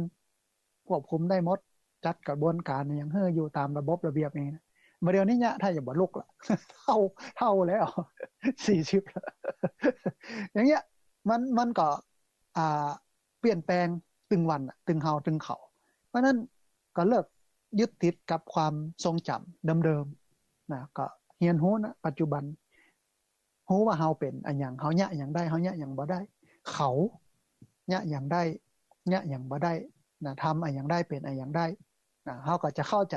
ควบคุมได้หมดจัดกระบวนการอย่างเฮ้ออยู่ตามระบบระเบียบเองนะมาเดี๋ยวนี้เนี่ยถ้าอย่าบอกลุกละ เท่าแล้ว40แล้วอย่างเงี้ยมันก็อ่าเปลี่ยนแปลงตึงวันตึงเฮาตึงเขาเพราะนั้นก็เลิกยึดติดกับความทรงจำเดิมๆนะก็เฮียนหูนะปัจจุบันหูว่าเฮาเป็นอันอย่างเฮาเนี่ยอย่างได้เฮาเนี่ยอย่างบ่ได้เขาเนี่ยอย่างได้เนี่ยอย่างบ่ได้นะทำอันอย่างได้เป็นอันอย่างได้นะเฮาก็จะเข้าใจ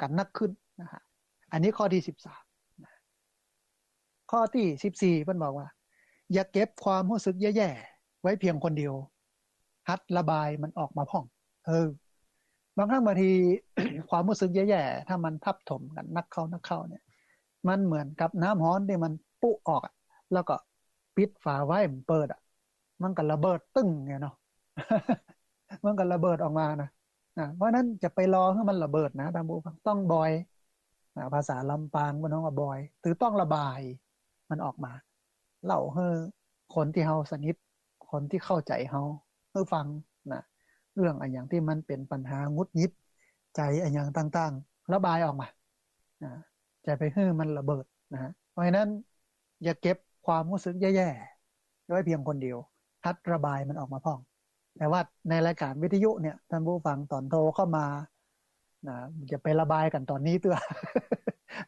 กันนักขึ้นนะฮะอันนี้ข้อที่13นะข้อที่14เพิ่นบอกว่าอย่าเก็บความรู้สึกแย่ๆไว้เพียงคนเดียวหัดระบายมันออกมาพ่องบางครั้งบางที ความรู้สึกแย่ๆถ้ามันทับถมกันนักเข้าเนี่ยมันเหมือนกับน้ำร้อนที่มันปุออกแล้วก็ปิดฝาไว้มันเปิดมันก็ระเบิดตึ้งเนี่ยเนาะ มันก็ระเบิดออกมานะเพราะนั้นจะไปรอให้มันระเบิดนะตามบูฟังต้องบอยภาษาลำปางมันน้องว่าบอยถือต้องระบายมันออกมาเล่าให้คนที่เฮาสนิทคนที่เข้าใจเฮาให้ฟังนะเรื่องอะไรอย่างที่มันเป็นปัญหางุดหงิดใจอะไรอย่างต่างๆระบายออกมาจะไปให้มันระเบิดนะฮะเพราะฉะนั้นอย่าเก็บความรู้สึกแย่ๆไว้เพียงคนเดียวทัดระบายมันออกมาพ่องแต่ว่าในรายการวิทยุเนี่ยท่านผู้ฟังตอนโทรเข้ามานะจะไประบายกันตอนนี้ตัว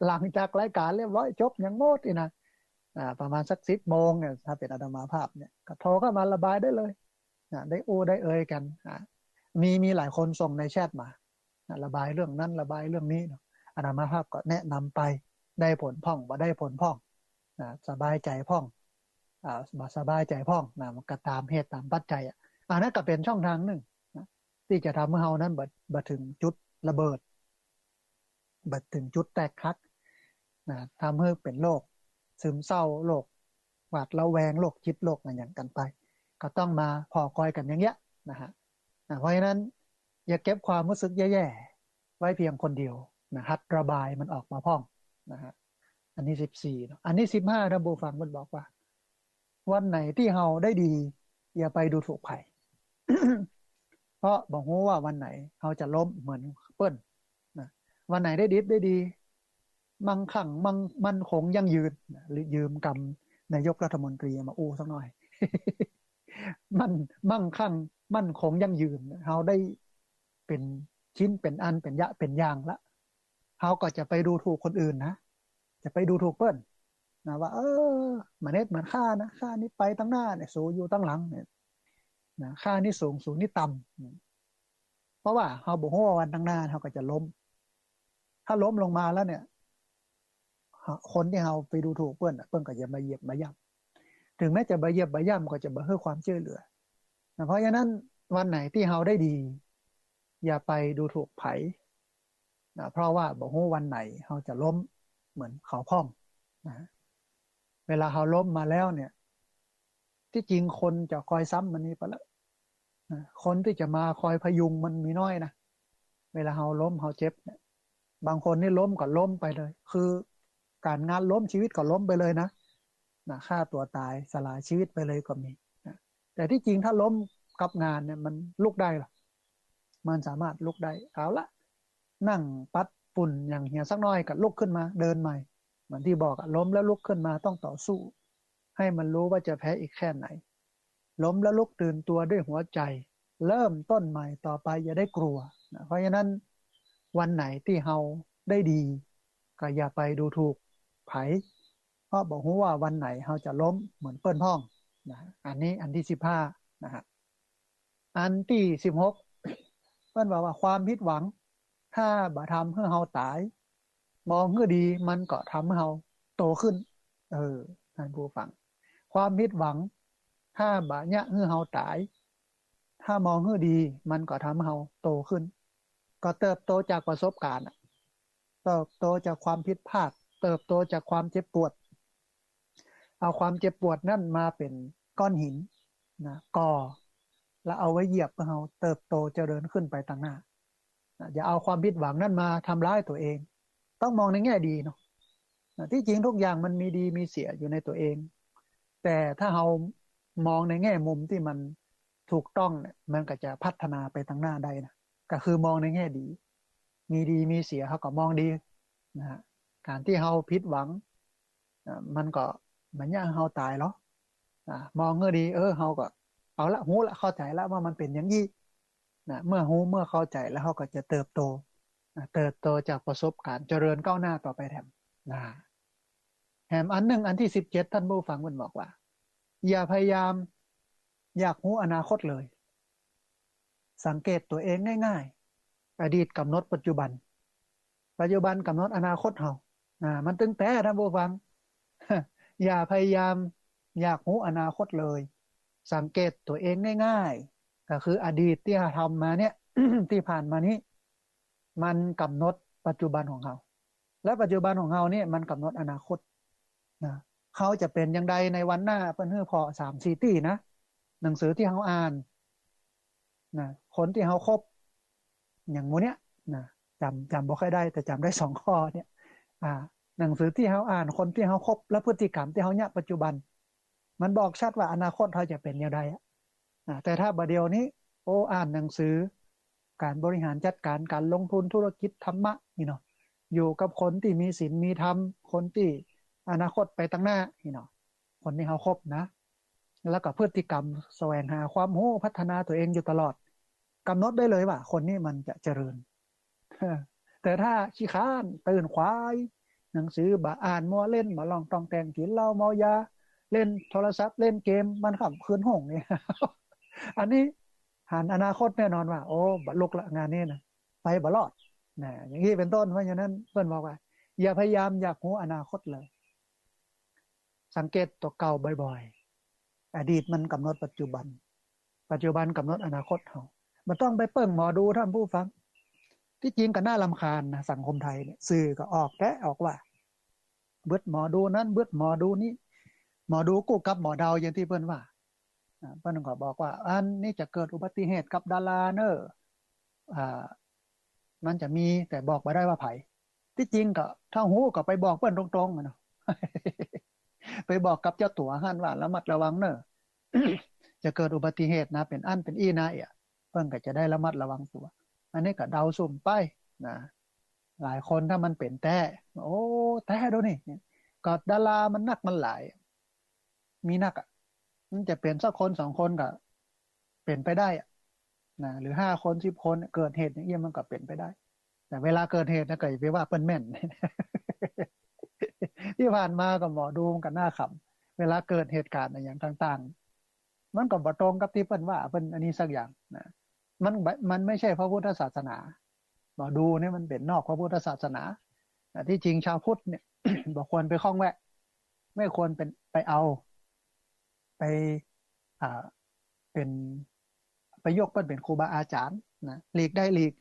หลังจากรายการเรียบร้อยจบยังโมดอีนะประมาณสัก10 โมงเนี่ยถ้าเป็นอาตมาภาพเนี่ยก็โทรเข้ามาระบายได้เลยได้โอ้ได้เอ่ยกันมีหลายคนส่งในแชทมาระบายเรื่องนั้นระบายเรื่องนี้อาตมาภาพก็แนะนำไปได้ผลพ่องบ่ได้ผลพ่องสบายใจพ่องสบายใจพ่องมันก็ตามเหตุตามปัจจัยอันนั้นก็เป็นช่องทางหนึ่งที่จะทำให้เฮานั้นบัดถึงจุดระเบิดบัดถึงจุดแตกคักทำให้เป็นโรคซึมเศร้าโรคหวาดระแวงโรคจิตโรคอะไรอย่างกันไปก็ต้องมาพอคอยกันอย่างเงี้ยนะฮะเพราะฉะนั้นอย่าเก็บความรู้สึกแย่ๆไว้เพียงคนเดียวนะฮัดระบายมันออกมาพ่องนะฮะอันนี้14อันนี้15ท่านผู้ฟังมันบอกว่าวันไหนที่เฮาได้ดีอย่าไปดูถูกใคร เพราะบอกว่าวันไหนเขาจะล้มเหมือนเปิ้ลนะวันไหนได้ดีมั่งคั่งมันคงยั่งยืนหรือยืมกำนายกรัฐมนตรีมาอู้สักหน่อย มันมั่งคั่งมั่นคงยั่งยืนเขาได้เป็นชิ้นเป็นอันเป็นยะเป็นอย่างละเขาก็จะไปดูถูกคนอื่นนะจะไปดูถูกเปิ้ลนะว่ามาเน็ตเหมือนข้านะข้านี่ไปตั้งหน้าเนี่ยสูอยู่ตั้งหลังเนี่ยนะข้านี่สูงนี่ต่ำเพราะว่าเขาบอกว่าวันตั้งหน้าเขาก็จะล้มถ้าล้มลงมาแล้วเนี่ยคนที่เขาไปดูถูกเปิ้ลก็จะมาเหยียบมาย่ำถึงแม้จะมาเหยียบมาย่ำก็จะมาให้ความช่วยเหลือนะเพราะฉะนั้นวันไหนที่เขาได้ดีอย่าไปดูถูกไผ่นะเพราะว่าบอกว่าวันไหนเขาจะล้มเหมือนเขาพ่องนะเวลาเขาล้มมาแล้วเนี่ยที่จริงคนจะคอยซ้ำมันนี้ไปแล้วคนที่จะมาคอยพยุงมันมีน้อยนะเวลาเขาล้มเขาเจ็บเนี่ยบางคนนี่ล้มก็ล้มไปเลยคือการงานล้มชีวิตก็ล้มไปเลยนะฆ่าตัวตายสลายชีวิตไปเลยก็มีนะแต่ที่จริงถ้าล้มกับงานเนี่ยมันลุกได้หรอมันสามารถลุกได้เอาละนั่งปัดฝุ่นอย่างเหี่ยสักน้อยก็ลุกขึ้นมาเดินใหม่เหมือนที่บอกล้มแล้วลุกขึ้นมาต้องต่อสู้ให้มันรู้ว่าจะแพ้อีกแค่ไหนล้มแล้วลุกตื่นตัวด้วยหัวใจเริ่มต้นใหม่ต่อไปอย่าได้กลัวนะเพราะฉะนั้นวันไหนที่เฮาได้ดี ก็อย่าไปดูถูกไผเพราะบอกว่าวันไหนเราจะล้มเหมือนเปิ้นพ้องนะอันนี้อันที่15นะฮะอันที่16เปิ้นบอกว่าความผิดหวังถ้าบ่ทำให้เราตายมองเมื่อดีมันก็ทำให้เราโตขึ้นเออท่านผู้ฟังความผิดหวังถ้าบ่เนี่ยให้เราตายถ้ามองเมื่อดีมันก็ทำให้เราโตขึ้นก็เติบโตจากประสบการณ์เติบโตจากความผิดพลาดเติบโตจากความเจ็บปวดเอาความเจ็บปวดนั่นมาเป็นก้อนหินนะก่อแล้วเอาไว้เหยียบให้เราเติบโตเจริญขึ้นไปต่างหน้าอย่าเอาความผิดหวังนั่นมาทำร้ายตัวเองต้องมองในแง่ดีเนาะที่จริงทุกอย่างมันมีดีมีเสียอยู่ในตัวเองแต่ถ้าเรามองในแง่มุมที่มันถูกต้องเนี่ยมันก็จะพัฒนาไปทางหน้าได้นะก็คือมองในแง่ดีมีดีมีเสียเขาก็มองดีนะฮะการที่เราผิดหวังมันก็เหมือนอย่างเราตายเนาะมองเงื่อดีเราก็เอาละหูละเข้าใจแล้วว่ามันเป็นอย่างนี้นะเมื่อหูเมื่อเข้าใจแล้วเขาก็จะเติบโตเติบโตจากประสบการณ์เจริญก้าวหน้าต่อไปแถมนะแถมอันหนึ่งอันที่17ท่านผู้ฟังมันบอกว่าอย่าพยายามอยากรู้อนาคตเลยสังเกตตัวเองง่ายๆอดีตกำหนดปัจจุบันปัจจุบันกำหนดอนาคตเรามันตึงแต่ท่านผู้ฟังอย่าพยายามอยากรู้อนาคตเลยสังเกตตัวเองง่ายๆก็คืออดีตที่เราทำมาเนี่ย ที่ผ่านมานี้มันกำหนดปัจจุบันของเราและปัจจุบันของเราเนี่ยมันกำหนดอนาคตนะเขาจะเป็นอย่างใดในวันหน้าเพิ่นเฮือพอ3-4 ปีนะหนังสือที่เขาอ่านนะคนที่เขาคบอย่างโมเนี้ยนะจำบ่ค่อยได้แต่จำได้2 ข้อเนี่ยอ่าหนังสือที่เขาอ่านคนที่เขาคบและพฤติกรรมที่เขาเนี่ยปัจจุบันมันบอกชัดว่าอนาคตเขาจะเป็นอย่างไรแต่ถ้าบัดเดียวนี้อ่านหนังสือการบริหารจัดการการลงทุนธุรกิจธรรมะนี่เนาะอยู่กับคนที่มีศีลมีธรรมคนที่อนาคตไปตั้งหน้านี่เนาะคนที่เขาคบนะแล้วก็พฤติกรรมแสวงหาความรู้พัฒนาตัวเองอยู่ตลอดกำหนดได้เลยว่าคนนี้มันจะเจริญแต่ถ้าขี้ค้านตื่นควายหนังสือบ่อ่านมัวเล่นมาลองตองแต่งกินเหล้าเมายาเล่นโทรศัพท์เล่นเกมมันขับคืนห้องเนี่ย อันนี้หันอนาคตแน่นอนว่าโอ้บัลุกละงานนี้นะไปบลอดนะอย่างนี้เป็นต้นเพราะฉะนั้นเพื่อนบอกว่าอย่าพยายามอยากรู้อนาคตเลยสังเกตตัวเก่าบ่อยๆอดีตมันกำหนดปัจจุบันปัจจุบันกำหนดอนาคตเขามันต้องไปเปิ่งหมอดูท่านผู้ฟังที่จริงก็น่ารำคาญนะสังคมไทยเนี่ยสื่อก็ออกแกะออกว่าเบิดหมอดูนั้นเบิดหมอดูนี้หมอดูกู้กับหมอดาวอย่างที่เพื่อนว่าเพื่อนก็บอกว่าอันนี้จะเกิดอุบัติเหตุกับดาราเนอะอ่ามันจะมีแต่บอกไม่ได้ว่าไผที่จริงก็ถ้าหูก็ไปบอกเพื่อนตรงๆเนาะ ไปบอกกับเจ้าตั๋วห้านว่าระมัดระวังเนอะ จะเกิดอุบัติเหตุนะเป็นอันเป็นอี้นะเพิ่นก็จะได้ระมัดระวังตัวอันนี้ก็เดาสุ่มไปนะหลายคนถ้ามันเป็นแต่โอ้แต่ดูนี่ก็ดารามันนักมันหลายมีนักมันจะเป็นสักคน2 คนก็เป็นไปได้นะหรือ5 คน10 คนเกิดเหตุอย่างเงี้ยมันก็เป็นไปได้แต่เวลาเกิดเหตุนะก็อย่าไปว่าเปิ้นแม่น ที่ผ่านมาก็หมอดูกันหน้าขำเวลาเกิดเหตุการณ์อะไรอย่างต่างๆมันก็บ่ตรงกับที่เปิ้นว่าเปิ้นอันนี้สักอย่างนะมันไม่ใช่พระพุทธศาสนาหมอดูเนี่ยมันเป็นนอกพระพุทธศาสนาแต่ที่จริงชาวพุทธเนี่ย บอกควรไปข้องแวะไม่ควรเป็นไปเอาไปอ่าเป็นไปยกเปิ้นเป็นครูบาอาจารย์นะหลีกได้หลีก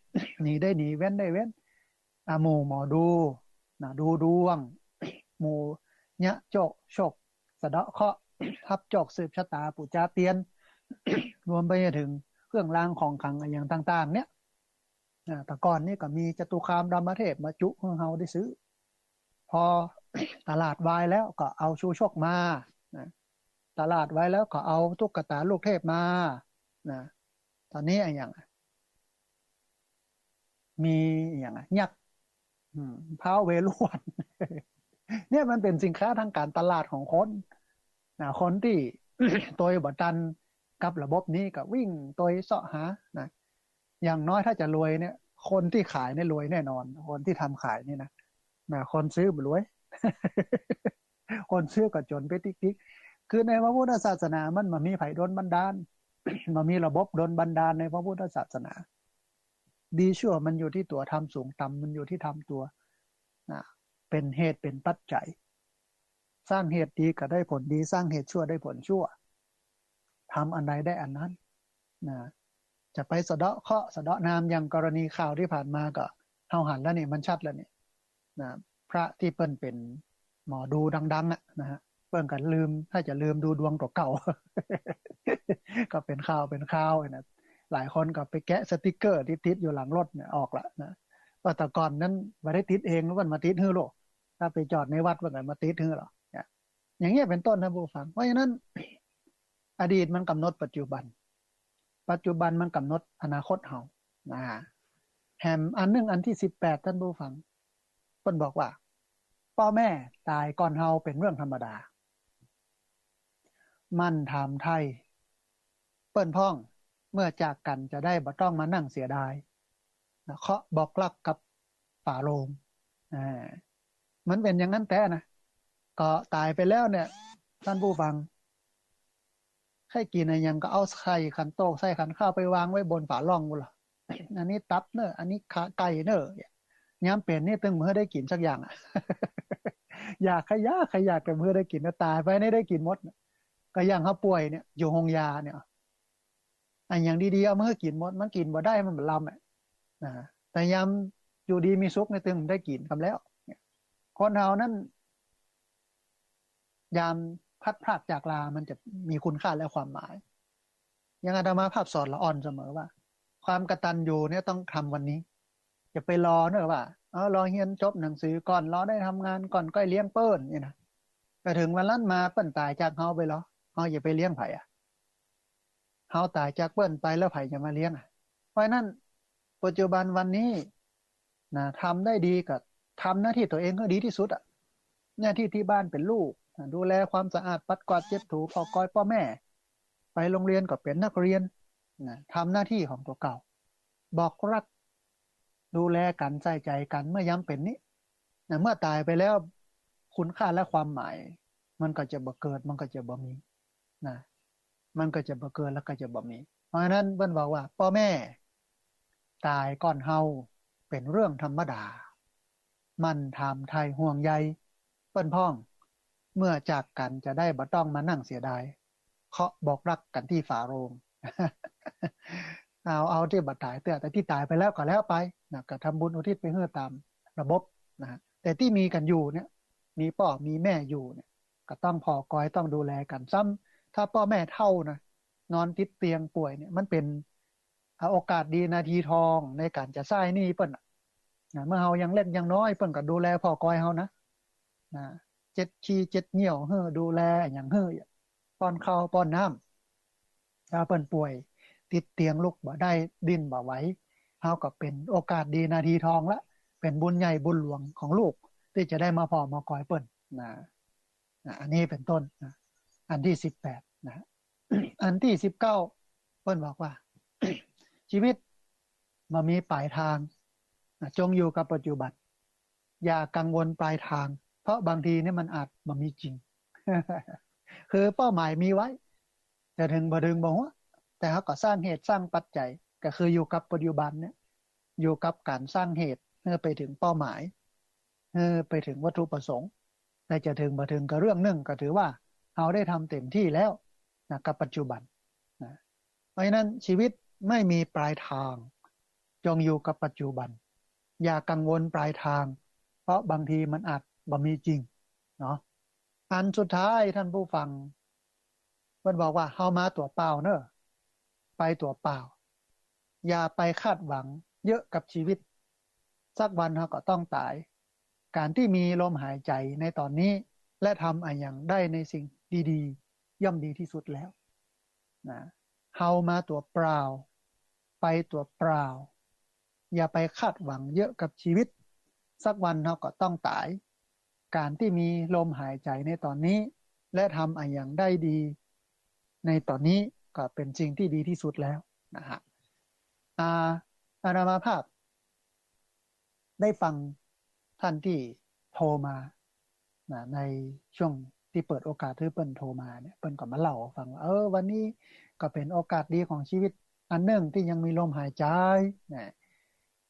หนีได้หนีเว้นได้เว้นหมู่หมอดูนะดูดวง หมู่เนี่ยโจกโชคสะเดาะเคราะห์ทับจอกสืบชะตาปู่จาเตียน รวมไปถึงเครื่องรางของขลังอย่างต่างๆเนี่ยแต่ก่อนนี่ก็มีจตุคามรามเทพมาจุให้เฮาได้ซื้อพอ ตลาดวายแล้วก็เอาชูชกมานะตลาดไว้แล้วก็เอาตุ๊กตาลูกเทพมานะตอนนี้อย่างมีอย่างยักษ์ท้าวเวฬุวัน เนี่ยมันเป็นสินค้าทางการตลาดของคนคนที่ ตัวบตันกับระบบนี้ก็วิ่งตัวเสาะหานะอย่างน้อยถ้าจะรวยเนี่ยคนที่ขายเนี่ยรวยแน่นอนคนที่ทำขายนี่นะ นะคนซื้อบ่รวยคนซื้อก็จนไปติ๊กๆคือในพระพุทธศาสนามันมีไผดลบันดาลมันมีระบบดลบันดาลในพระพุทธศาสนาดีชั่วมันอยู่ที่ตัวทำสูงต่ำมันอยู่ที่ทำตัวนะเป็นเหตุเป็นปัจจัยสร้างเหตุดีก็ได้ผลดีสร้างเหตุชั่วได้ผลชั่วทำอันใดได้อันนั้นนะจะไปสะเดาะเคราะห์สะเดาะนามอย่างกรณีข่าวที่ผ่านมาก็เฮาหันแล้วนี่มันชัดแล้วนี่นะพระที่เปิ้นเป็นหมอดูดังๆนะฮะเปิ้นกันลืมถ้าจะลืมดูดวงตัวเก่าก็เป็นข่าวนะหลายคนก็ไปแกะสติกเกอร์ที่ติดอยู่หลังรถเนี่ยออกละนะว่าแต่ก่อนนั้นไม่ได้ติดเองแล้วมันมาติดฮื้อโลกถ้าไปจอดในวัดมันก็มาติดฮื้อหรอเนี่ยอย่างเงี้ยเป็นต้นนะผู้ฟังเพราะฉะนั้นอดีตมันกำหนดปัจจุบันมันกำหนดอนาคตเฮานะแถมอันหนึงอันที่18ท่านผู้ฟังเพิ่นบอกว่าพ่อแม่ตายก่อนเฮาเป็นเรื่องธรรมดามั่นถามไทยเปิ้นพ้องเมื่อจากกันจะได้บ่ต้องมานั่งเสียดายนะเคาะบอกลักกับฝ่าโลงอ่ามันเป็นอย่างนั้นแต่นะก็ตายไปแล้วเนี่ยท่านผู้ฟังใครกินอะไรยังก็เอาไข่ขันโตกใส่ขันข้าวไปวางไว้บนฝาล่องกูล่ะอันนี้ตับเนอะอันนี้ขาไก่เนอะย้ำเป็นนี่ตึงเมื่อได้กินสักอย่างอ่ะอยากขยากแต่เมื่อได้กินนะตายไปนี่ได้กินหมดก็อย่างเขาป่วยเนี่ยอยู่โรงยาเนี่ยอันอย่างดีๆเอามาให้กินหมดมันกินบ่ได้มันลำอ่ะนะแต่ยามอยู่ดีมีสุขในตึงได้กินคำแล้วคนเฮานั้นยามพัดพรากจากลามันจะมีคุณค่าและความหมายอย่างอาตมาภาพสอนละอ่อนเสมอว่าความกตัญญูเนี่ยต้องทำวันนี้อย่าไปรอเนอะว่ารอเรียนจบหนังสือก่อนรอได้ทำงานก่อนก็เลี้ยงเปิ้นเนี่ยนะแต่ถึงวันนั้นมาเปิ้นตายจากเฮาไปเหรอเฮาอย่าไปเลี้ยงไผอ่ะเฮาตายจากเปิ้นไปแล้วไผจะมาเลี้ยงอ่ะเพราะฉะนั้นปัจจุบันวันนี้นะทำได้ดีกับทำหน้าที่ตัวเองก็ดีที่สุดอ่ะหน้าที่ที่บ้านเป็นลูกดูแลความสะอาดปัดกวาดเช็ดถูเป่ากอยพ่อแม่ไปโรงเรียนก็เป็นนักเรียนนะทำหน้าที่ของตัวเก่าบอกรักดูแลกันใส่ใจกันเมื่อย้ำเป็นนี้นะเมื่อตายไปแล้วคุณค่าและความหมายมันก็จะบ่เกิดมันก็จะบ่มีนะมันก็จะบ่เกิดแล้วก็จะบ่มีเพราะฉะนั้นเพิ่นบอกว่าพ่อแม่ตายก่อนเฮาเป็นเรื่องธรรมดามันถามไทยห่วงใยเปิ้นพ้องเมื่อจากกันจะได้บ่ต้องมานั่งเสียดายเคาะบอกรักกันที่ฝาโรง เอาที่บัดตายแต่ที่ตายไปแล้วก็แล้วไปนะก็ทำบุญอุทิศไปเพื่อตามระบบนะฮะแต่ที่มีกันอยู่เนี่ยมีพ่อมีแม่อยู่เนี่ยก็ต้องพอกอยต้องดูแลกันซ้ำถ้าพ่อแม่เฒ่านะนอนติดเตียงป่วยเนี่ยมันเป็นโอกาสดีนาทีทองในการจะใช้หนี้เปิ้นน่ะนะเมื่อเฮายังเล็กยังน้อยเปิ้นก็ดูแลพ่อกอยเฮานะเจ็ดขี้เจ็ดเหนี่ยวเฮ้อดูแลอย่างเฮ้อป้อนข้าวป้อนน้ำถ้าเปิ้นป่วยติดเตียงลุกบ่ได้ดิ้นบ่ไหวเฮาก็เป็นโอกาสดีนาทีทองละเป็นบุญใหญ่บุญหลวงของลูกที่จะได้มาพอมากอยเปิ้นนะอันนี้เป็นต้นนะอันที่18นะ อันที่19เปิ้นบอกว่าชีวิตมามีปลายทางจงอยู่กับปัจจุบันอย่ากังวลปลายทางเพราะบางทีเนี่ยมันอาจมามีจริงคือเป้าหมายมีไว้จะถึงบ่ถึงบ่ฮะแต่เขาก็สร้างเหตุสร้างปัจจัยก็คืออยู่กับปัจจุบันเนี่ยอยู่กับการสร้างเหตุเพื่อไปถึงเป้าหมายเพื่อไปถึงวัตถุประสงค์แต่จะถึงบ่ถึงก็เรื่องหนึ่งก็ถือว่าเราได้ทำเต็มที่แล้วนะกับปัจจุบันนะเพราะฉะนั้นชีวิตไม่มีปลายทางจงอยู่กับปัจจุบันอย่ากังวลปลายทางเพราะบางทีมันอาจบ่มีจริงเนาะอันสุดท้ายท่านผู้ฟังเพิ่นบอกว่าเฮามาตัวเปล่าเนอะไปตัวเปล่าอย่าไปคาดหวังเยอะกับชีวิตสักวันเฮาก็ต้องตายการที่มีลมหายใจในตอนนี้และทำอย่างได้ในสิ่งดีๆย่อมดีที่สุดแล้วนะเฮามาตัวเปล่าไปตัวเปล่าอย่าไปคาดหวังเยอะกับชีวิตสักวันเราก็ต้องตายการที่มีลมหายใจในตอนนี้และทำอย่างได้ดีในตอนนี้ก็เป็นสิ่งที่ดีที่สุดแล้วนะฮะอาอารามาภาพได้ฟังท่านที่ โทรมานะในช่วงที่เปิดโอกาสที่เปิ้นโทรมาเนี่ยเปิ้นก็มาเล่าฟังว่าวันนี้ก็เป็นโอกาสดีของชีวิตอันหนึ่งที่ยังมีลมหายใจนะ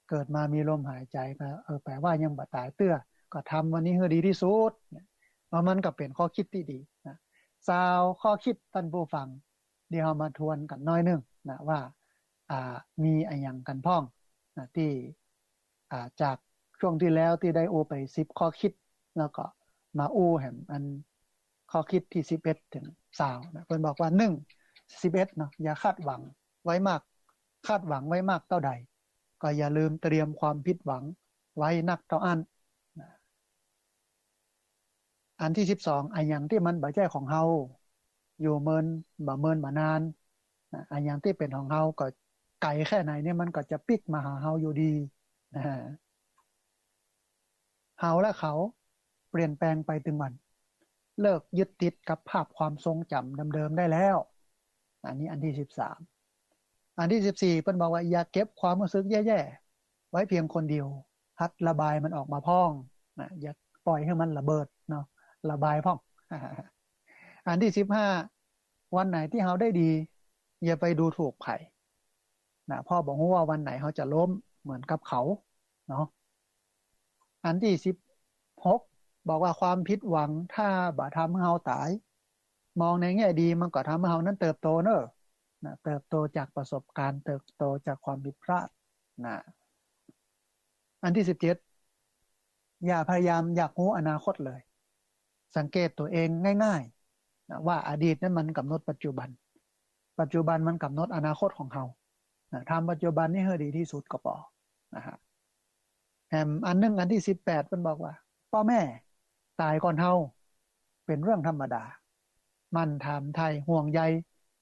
เกิดมามีลมหายใจก็แปลว่ายังบ่ตายเตื้อก็ทำวันนี้ให้ดีที่สุดเนี่ยมันก็เป็นข้อคิดที่ดีนะซาวข้อคิดท่านผู้ฟังเดี๋ยวเรามาทวนกันหน้อยหนึงนะว่ามีอะไรอย่างกันพ้องนะที่จากช่วงที่แล้วที่ได้โอไป10ข้อคิดแล้วก็มาอู้แห่งอันข้อคิดที่11ถึง20นะเพิ่นบอกว่า1 11เนาะอย่าคาดหวังไว้มากคาดหวังไว้มากเท่าใดก็อย่าลืมเตรียมความผิดหวังไว้นักเท่าอันนะอันที่12อันอย่างที่มันบ่ใช่ของเฮาอยู่เมินบ่นานนะอันอย่างที่เป็นของเฮาก็ไกลแค่ไหนเนี่ยมันก็จะปิกมาหาเฮาอยู่ดีนะฮะเฮาและเขาเปลี่ยนแปลงไปถึงวันเลิกยึดติดกับภาพความทรงจำเดิมๆได้แล้วอันนี้อันที่13อันที่14เพิ่นบอกว่าอย่าเก็บความรู้สึกแย่ๆไว้เพียงคนเดียวหัดระบายมันออกมาพ้องนะอย่าปล่อยให้มันระเบิดเนาะระบายพ้องอันที่15วันไหนที่เฮาได้ดีอย่าไปดูถูกไผนะพ่อบอกว่าวันไหนเขาจะล้มเหมือนกับเขาเนาะอันที่16บอกว่าความผิดหวังถ้าบ่ทำให้เฮาตายมองในแง่ดีมันก็ทำให้เฮานั้นเติบโตเนอะนะเติบโตจากประสบการณ์เติบโตจากความผิดพลาดนะอันที่17อย่าพยายามอยากรู้อนาคตเลยสังเกตตัวเองง่ายๆนะว่าอดีตนั้นมันกำหนดปัจจุบันปัจจุบันมันกำหนดอนาคตของเฮานะทำปัจจุบันนี่ให้ดีที่สุดก็พอนะฮะแถมอันนึงอันที่18มันบอกว่าพ่อแม่ตายก่อนเฮาเป็นเรื่องธรรมดามันถามไทยห่วงใย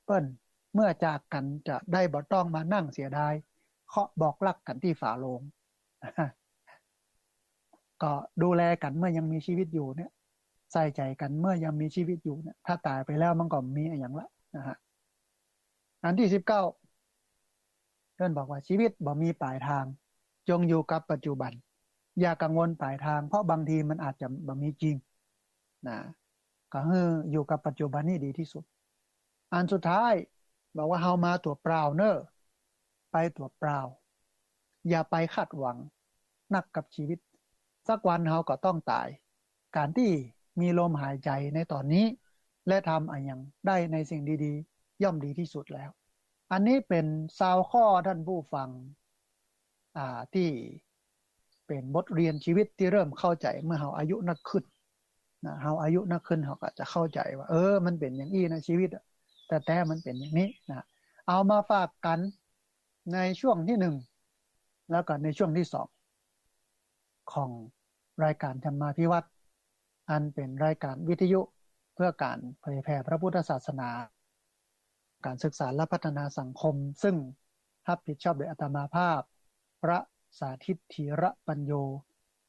เปิ้นเมื่อจากกันจะได้บ่ต้องมานั่งเสียดายเคาะบอกรักกันที่ฝาโลงก็ดูแลกันเมื่อยังมีชีวิตอยู่เนี่ยใส่ใจกันเมื่อยังมีชีวิตอยู่เนี่ยถ้าตายไปแล้วมันก็มีอย่างละนะฮะอันที่19เพื่อนบอกว่าชีวิตบ่มีปลายทางจงอยู่กับปัจจุบันอย่ากังวลปลายทางเพราะบางทีมันอาจจะบ่มีจริงนะก็คืออยู่กับปัจจุบันนี่ดีที่สุดอันสุดท้ายบอกว่าเฮามาตัวเปล่าเนอะไปตัวเปล่าอย่าไปคาดหวังนักกับชีวิตสักวันเฮาก็ต้องตายการที่มีลมหายใจในตอนนี้และทำอะไรอย่างได้ในสิ่งดีๆย่อมดีที่สุดแล้วอันนี้เป็นซาวข้อท่านผู้ฟังที่เป็นบทเรียนชีวิตที่เริ่มเข้าใจเมื่อเฮาอายุนักขึ้นนะเฮาอายุนักขึ้นเฮาก็จะเข้าใจว่ามันเป็นอย่างนี้นะชีวิตแต่มันเป็นอย่างนี้นะเอามาฝากกันในช่วงที่1แล้วก็ในช่วงที่2ของรายการธรรมาภิวัตน์อันเป็นรายการวิทยุเพื่อการเผยแผ่พระพุทธศาสนาการศึกษาและพัฒนาสังคมซึ่งรับผิดชอบโดยอาตมาภาพพระสาธิตธีระปัญโย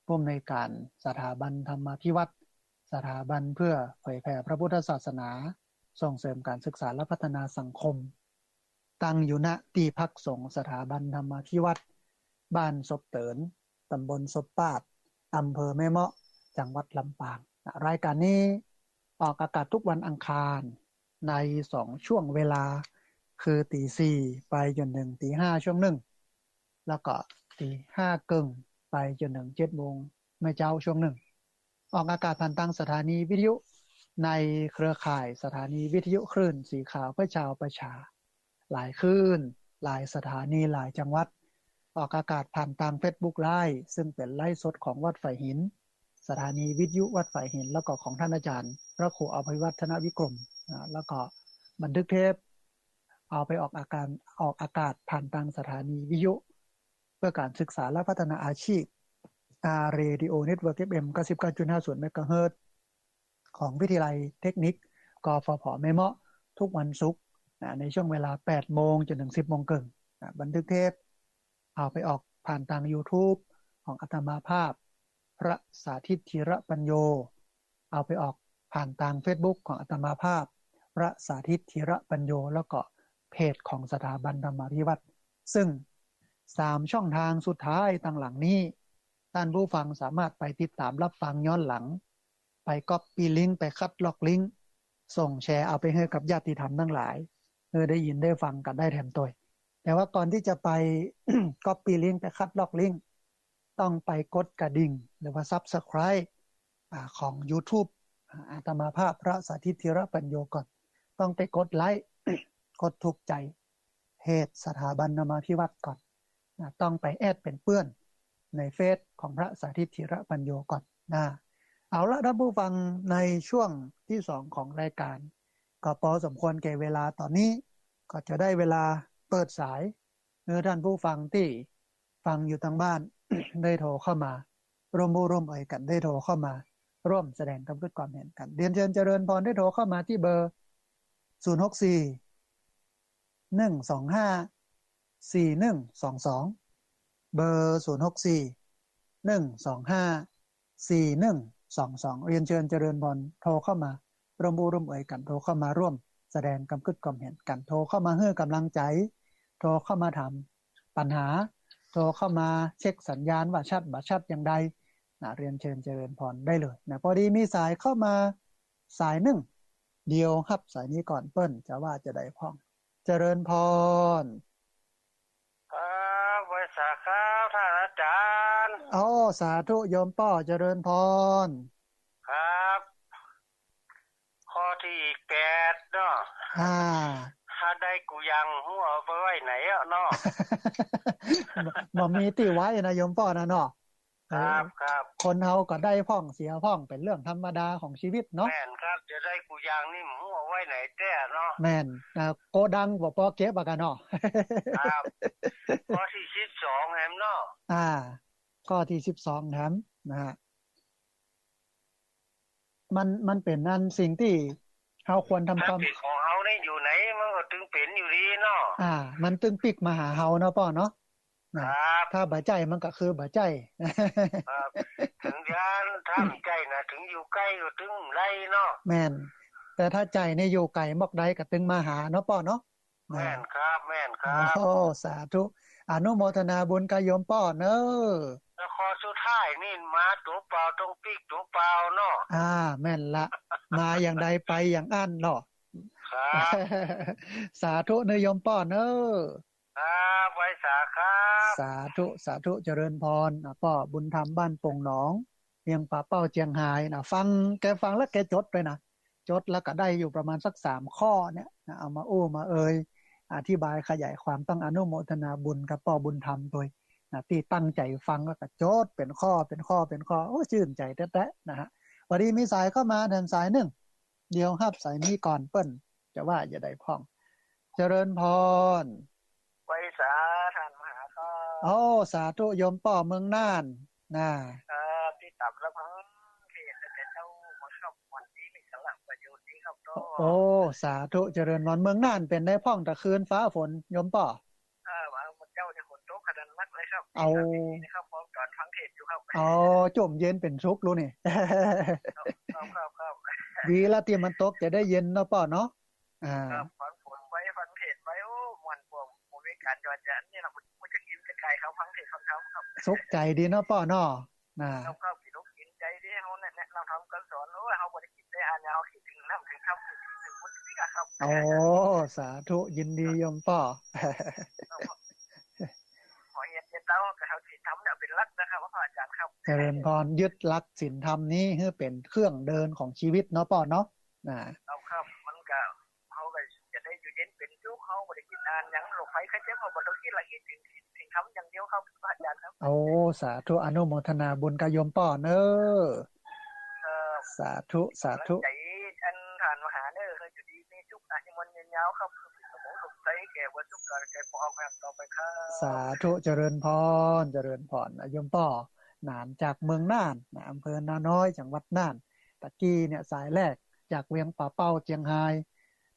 ผู้อำนวยการสถาบันธรรมาภิวัตน์สถาบันเพื่อเผยแผ่พระพุทธศาสนาส่งเสริมการศึกษาและพัฒนาสังคมตั้งอยู่ณที่พักสงฆ์สถาบันธรรมาภิวัตน์บ้านศพเตินตำบลศพปาดอำเภอแม่เมาะจังหวัดลำปางรายการนี้ออกอากาศทุกวันอังคารใน2ช่วงเวลาคือตี 4ไปจนถึงตี 5ช่วงหนึ่งแล้วก็ตี5ครึ่งไปจนถึง7โมงเมื่อเจ้าช่วงหนึ่งออกอากาศผ่านทางสถานีวิทยุในเครือข่ายสถานีวิทยุคลื่นสีขาวเพื่อชาวประชาหลายคลื่นหลายสถานีหลายจังหวัดออกอากาศผ่านทาง Facebook Live ซึ่งเป็นไลฟ์สดของวัดฝ่ายหินสถานีวิทยุวัดฝ่ายหินแล้วก็ของท่านอาจารย์พระครูอภิวัฒนวิกรมแล้วก็บันทึกเทปเอาไปออกอากาศผ่านทางสถานีวิทยุเพื่อการศึกษาและพัฒนาอาชีพเรดิโอเน็ตเวิร์ก FM 99.50 เมกะเฮิรตซ์ของวิทยาลัยเทคนิคกฟผแม่เมาะทุกวันศุกร์ในช่วงเวลา 8 โมงจนถึง 10 โมงครึ่งบันทึกเทปเอาไปออกผ่านทาง YouTube ของอาตมาภาพพระสาธิตธีระปัญโยเอาไปออกผ่านทาง Facebook ของอาตมาภาพพระสาธิตธีระปัญโยแล้วก็เพจของสถาบันธรรมาภิวัตน์ซึ่ง3ช่องทางสุดท้ายต่างหลังนี้ ท่านผู้ฟังสามารถไปติดตามรับฟังย้อนหลังไปก๊อปปี้ลิงก์ไปคัดลอกลิงก์ส่งแชร์เอาไปให้กับญาติธรรมทั้งหลายได้ยินได้ฟังกันได้แถมตัวแต่ว่าก่อนที่จะไป ก๊อปปี้ลิงก์ไปคัดลอกลิงก์ต้องไปกดกระดิ่งหรือว่า Subscribe ของ YouTube อาตมาภาพพระสาธิตธีรปัญโยก่อนต้องไปกดไลค์ กดถูกใจเพจสถาบันนามาพิวัตรก่อนต้องไปแอดเป็นเพื่อนในเฟซของพระสาธิตธีรปัญโยก่อนเอาละท่านผู้ฟังในช่วงที่2ของรายการก็พอสมควรแก่เวลาตอนนี้ก็จะได้เวลาเปิดสายท่านผู้ฟังที่ฟังอยู่ทางบ้าน ได้โทรเข้ามาร่วมเอ่ยกันได้โทรเข้ามาร่วมแสดงความเห็นกันเรียนเชิญเจริญพรได้โทรเข้ามาที่เบอร์064 125 4122เบอร์064 125 4122เรียนเชิญเจริญพรโทรเข้ามาร่วมเอ่ยกันโทรเข้ามาร่วมแสดงความเห็นกันโทรเข้ามาให้กำลังใจโทรเข้ามาถามปัญหาโทรเข้ามาเช็คสัญญาณว่าชัดบ่ชัดอย่างใดเรียนเชิญเจริญพรได้เลยพอดีมีสายเข้ามาสายหนึ่งเดียวครับสายนี้ก่อนเปิ้นจะว่าจะได้พ้องเจริญพรบริษัทครับท่านอาจารย์สาธุโยมป้อเจริญพรครับข้อที่8เนาะถ้าได้กูยังหัวไปไว้ไหนเนาะ บ่มีติไว้นะโยมป้อนะเนาะครับคนเฮาก็ได้พ้องเสียพ้องเป็นเรื่องธรรมดาของชีวิตเนาะแม่นครับจะได้กูยังนี่หัวไว้ไหนแต่เนาะแม่นโกดังบ่พอเก็บกันเนาะครับข้อที่12แฮมเนาะข้อที่12แถมนะฮะมันเป็นนั่นสิ่งที่เฮาควรทำความของเฮานี่อยู่ไหนมันก็ตึงเป็นอยู่ดีเนาะมันตึงปิกมาหาเฮาเนาะป้อเนาะครับถ้าบ่ใจมันก็คือบ่ใจครับถึงยานถ้าใจนะถึงอยู่ใกล้ก็ถึงไล่เนาะแม่นแต่ถ้าใจในอยู่ไกลมอกใดก็ตึงมาหาเนาะป้อเนาะแม่นครับสาธุอนุโมทนาบุญกับโยมป้อเด้อแล้วข้อสุดท้ายนี่มาตัวเปล่าต้องปิกตัวเปล่าเนาะแม่นละมาอย่างใดไปอย่างอั้นเนาะครับสาธุเนยโยมป้อเด้อไว้สาครับสาธุเจริญพรป้อบุญธรรมบ้านปงหนองเมียงป่าเป้าเจียงไฮ้ฟังแล้วแกจดด้วยนะจดแล้วก็ได้อยู่ประมาณสัก3ข้อเนี่ยเอามามาอธิบายขยายความต้องอนุโมทนาบุญกับป้อบุญธรรมโดยที่ตั้งใจฟังแล้วก็จดเป็นข้อชื่นใจแท้ๆนะฮะวันนี้มีสายเข้ามาแทนสายหนึ่งเดียวครับสายนี้ก่อนเปิ้นจะว่าอย่าได้พ้องเจริญพรไว้สาท่านมหาครับสาธุโยมป้อเมืองน่านที่ตับแล้วพังที่จะเจ้าบ่ชอบวันนี้มีสลักประโยชน์นี้ครับสาธุเจริญพรเมืองน่านเป็นได้พ้องตะคืนฟ้าฝนโยมป้อมันเจ้าจะฝนตกขนาดนักเลยครับนี่ครับพร้อมจอดฟังเทศอยู่ครับจมเย็นเป็นสุขรู้นี่ครับดีละที่มันตกจะได้เย็นเนาะป้อเนาะครับฟังฝนไว้ฟังเทศไว้มันพวกบ่มีการจอดจันนี่ล่ะมันจะกินจะไกลเขาฟังเทศฟังธรรมครับสุขใจดีเนาะป้อเนาะครับกินใจดีเฮาแนะนำทำกันสอนเฮาบ่ได้คิดได้อ่านเฮาคิดถึงน้ำถึงธรรมถึงบุญนี่ครับสาธุยินดีโยมป้อขอเฮ็ดเต้าก็เฮาสิทำเนี่ยเป็นหลักนะครับพระอาจารย์ครับเจริญพรยึดหลักศีลธรรมนี้ให้เป็นเครื่องเดินของชีวิตเนาะป้อเนาะครับมันก็เฮาก็จะได้อยู่เย็นเป็นสุขเฮาบ่ได้คิดอ่านหยังโรคภัยไข้เจ็บเฮาบ่ต้องคิดละคิดถึงสิ่งทำอย่างเดียวครับพระอาจารย์ครับสาธุอนุโมทนาบุญกับโยมป้อเด้อสาธุใจอันท่านมหาเด้อเคยอยู่ดีมีสุขอายุมันยืนยาวครับสมองสมใจแก่บ่สุขกายใจพอออกมาต่อไปครับสาธุเจริญพรโยมป้อหนานจากเมืองน่านอำเภอนาน้อยจังหวัดน่านตะกี้เนี่ยสายแรกจากเวียงป่าเป้าเจียงไฮ้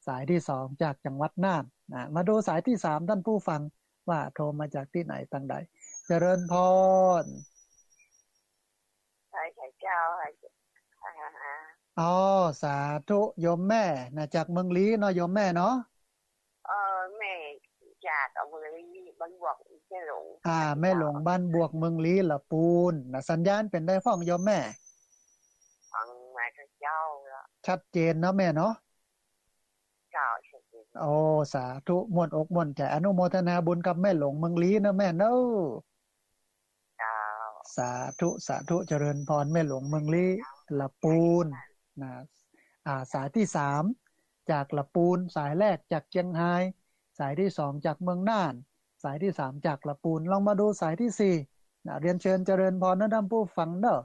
สายที่2จากจังหวัดน่านมาดูสายที่3ท่านผู้ฟังว่าโทรมาจากที่ไหนตั้งใดเจริญพรสายเจ้าสาธุโยมแม่จากเมืองลี้เนาะโยมแม่เนาะแม่จาก อำเภอลีบ้านบวกแม่หลงแม่หลงบ้านบวกเมืองลี้ละปูนนะสัญญาณเป็นได้ฟ้องโยมแม่ฟังมาเจ้าละชัดเจนเนาะแม่เนาะเจ้าชัดเจนโอ้สาธุม่วนอกม่วนใจอนุโมทนาบุญกับแม่หลงเมืองลี้นะแม่เนาะเจ้าสาธุสาธุเจริญพรแม่หลวงเมืองลี้ละปูนนะสายที่3จากละปูนสายแรกจากเชียงไฮ้สายที่2จากเมืองน่านสายที่3จากละปูนลองมาดูสายที่4นะเรียนเชิญเจริญพรนะท่านผู้ฟังเด้อ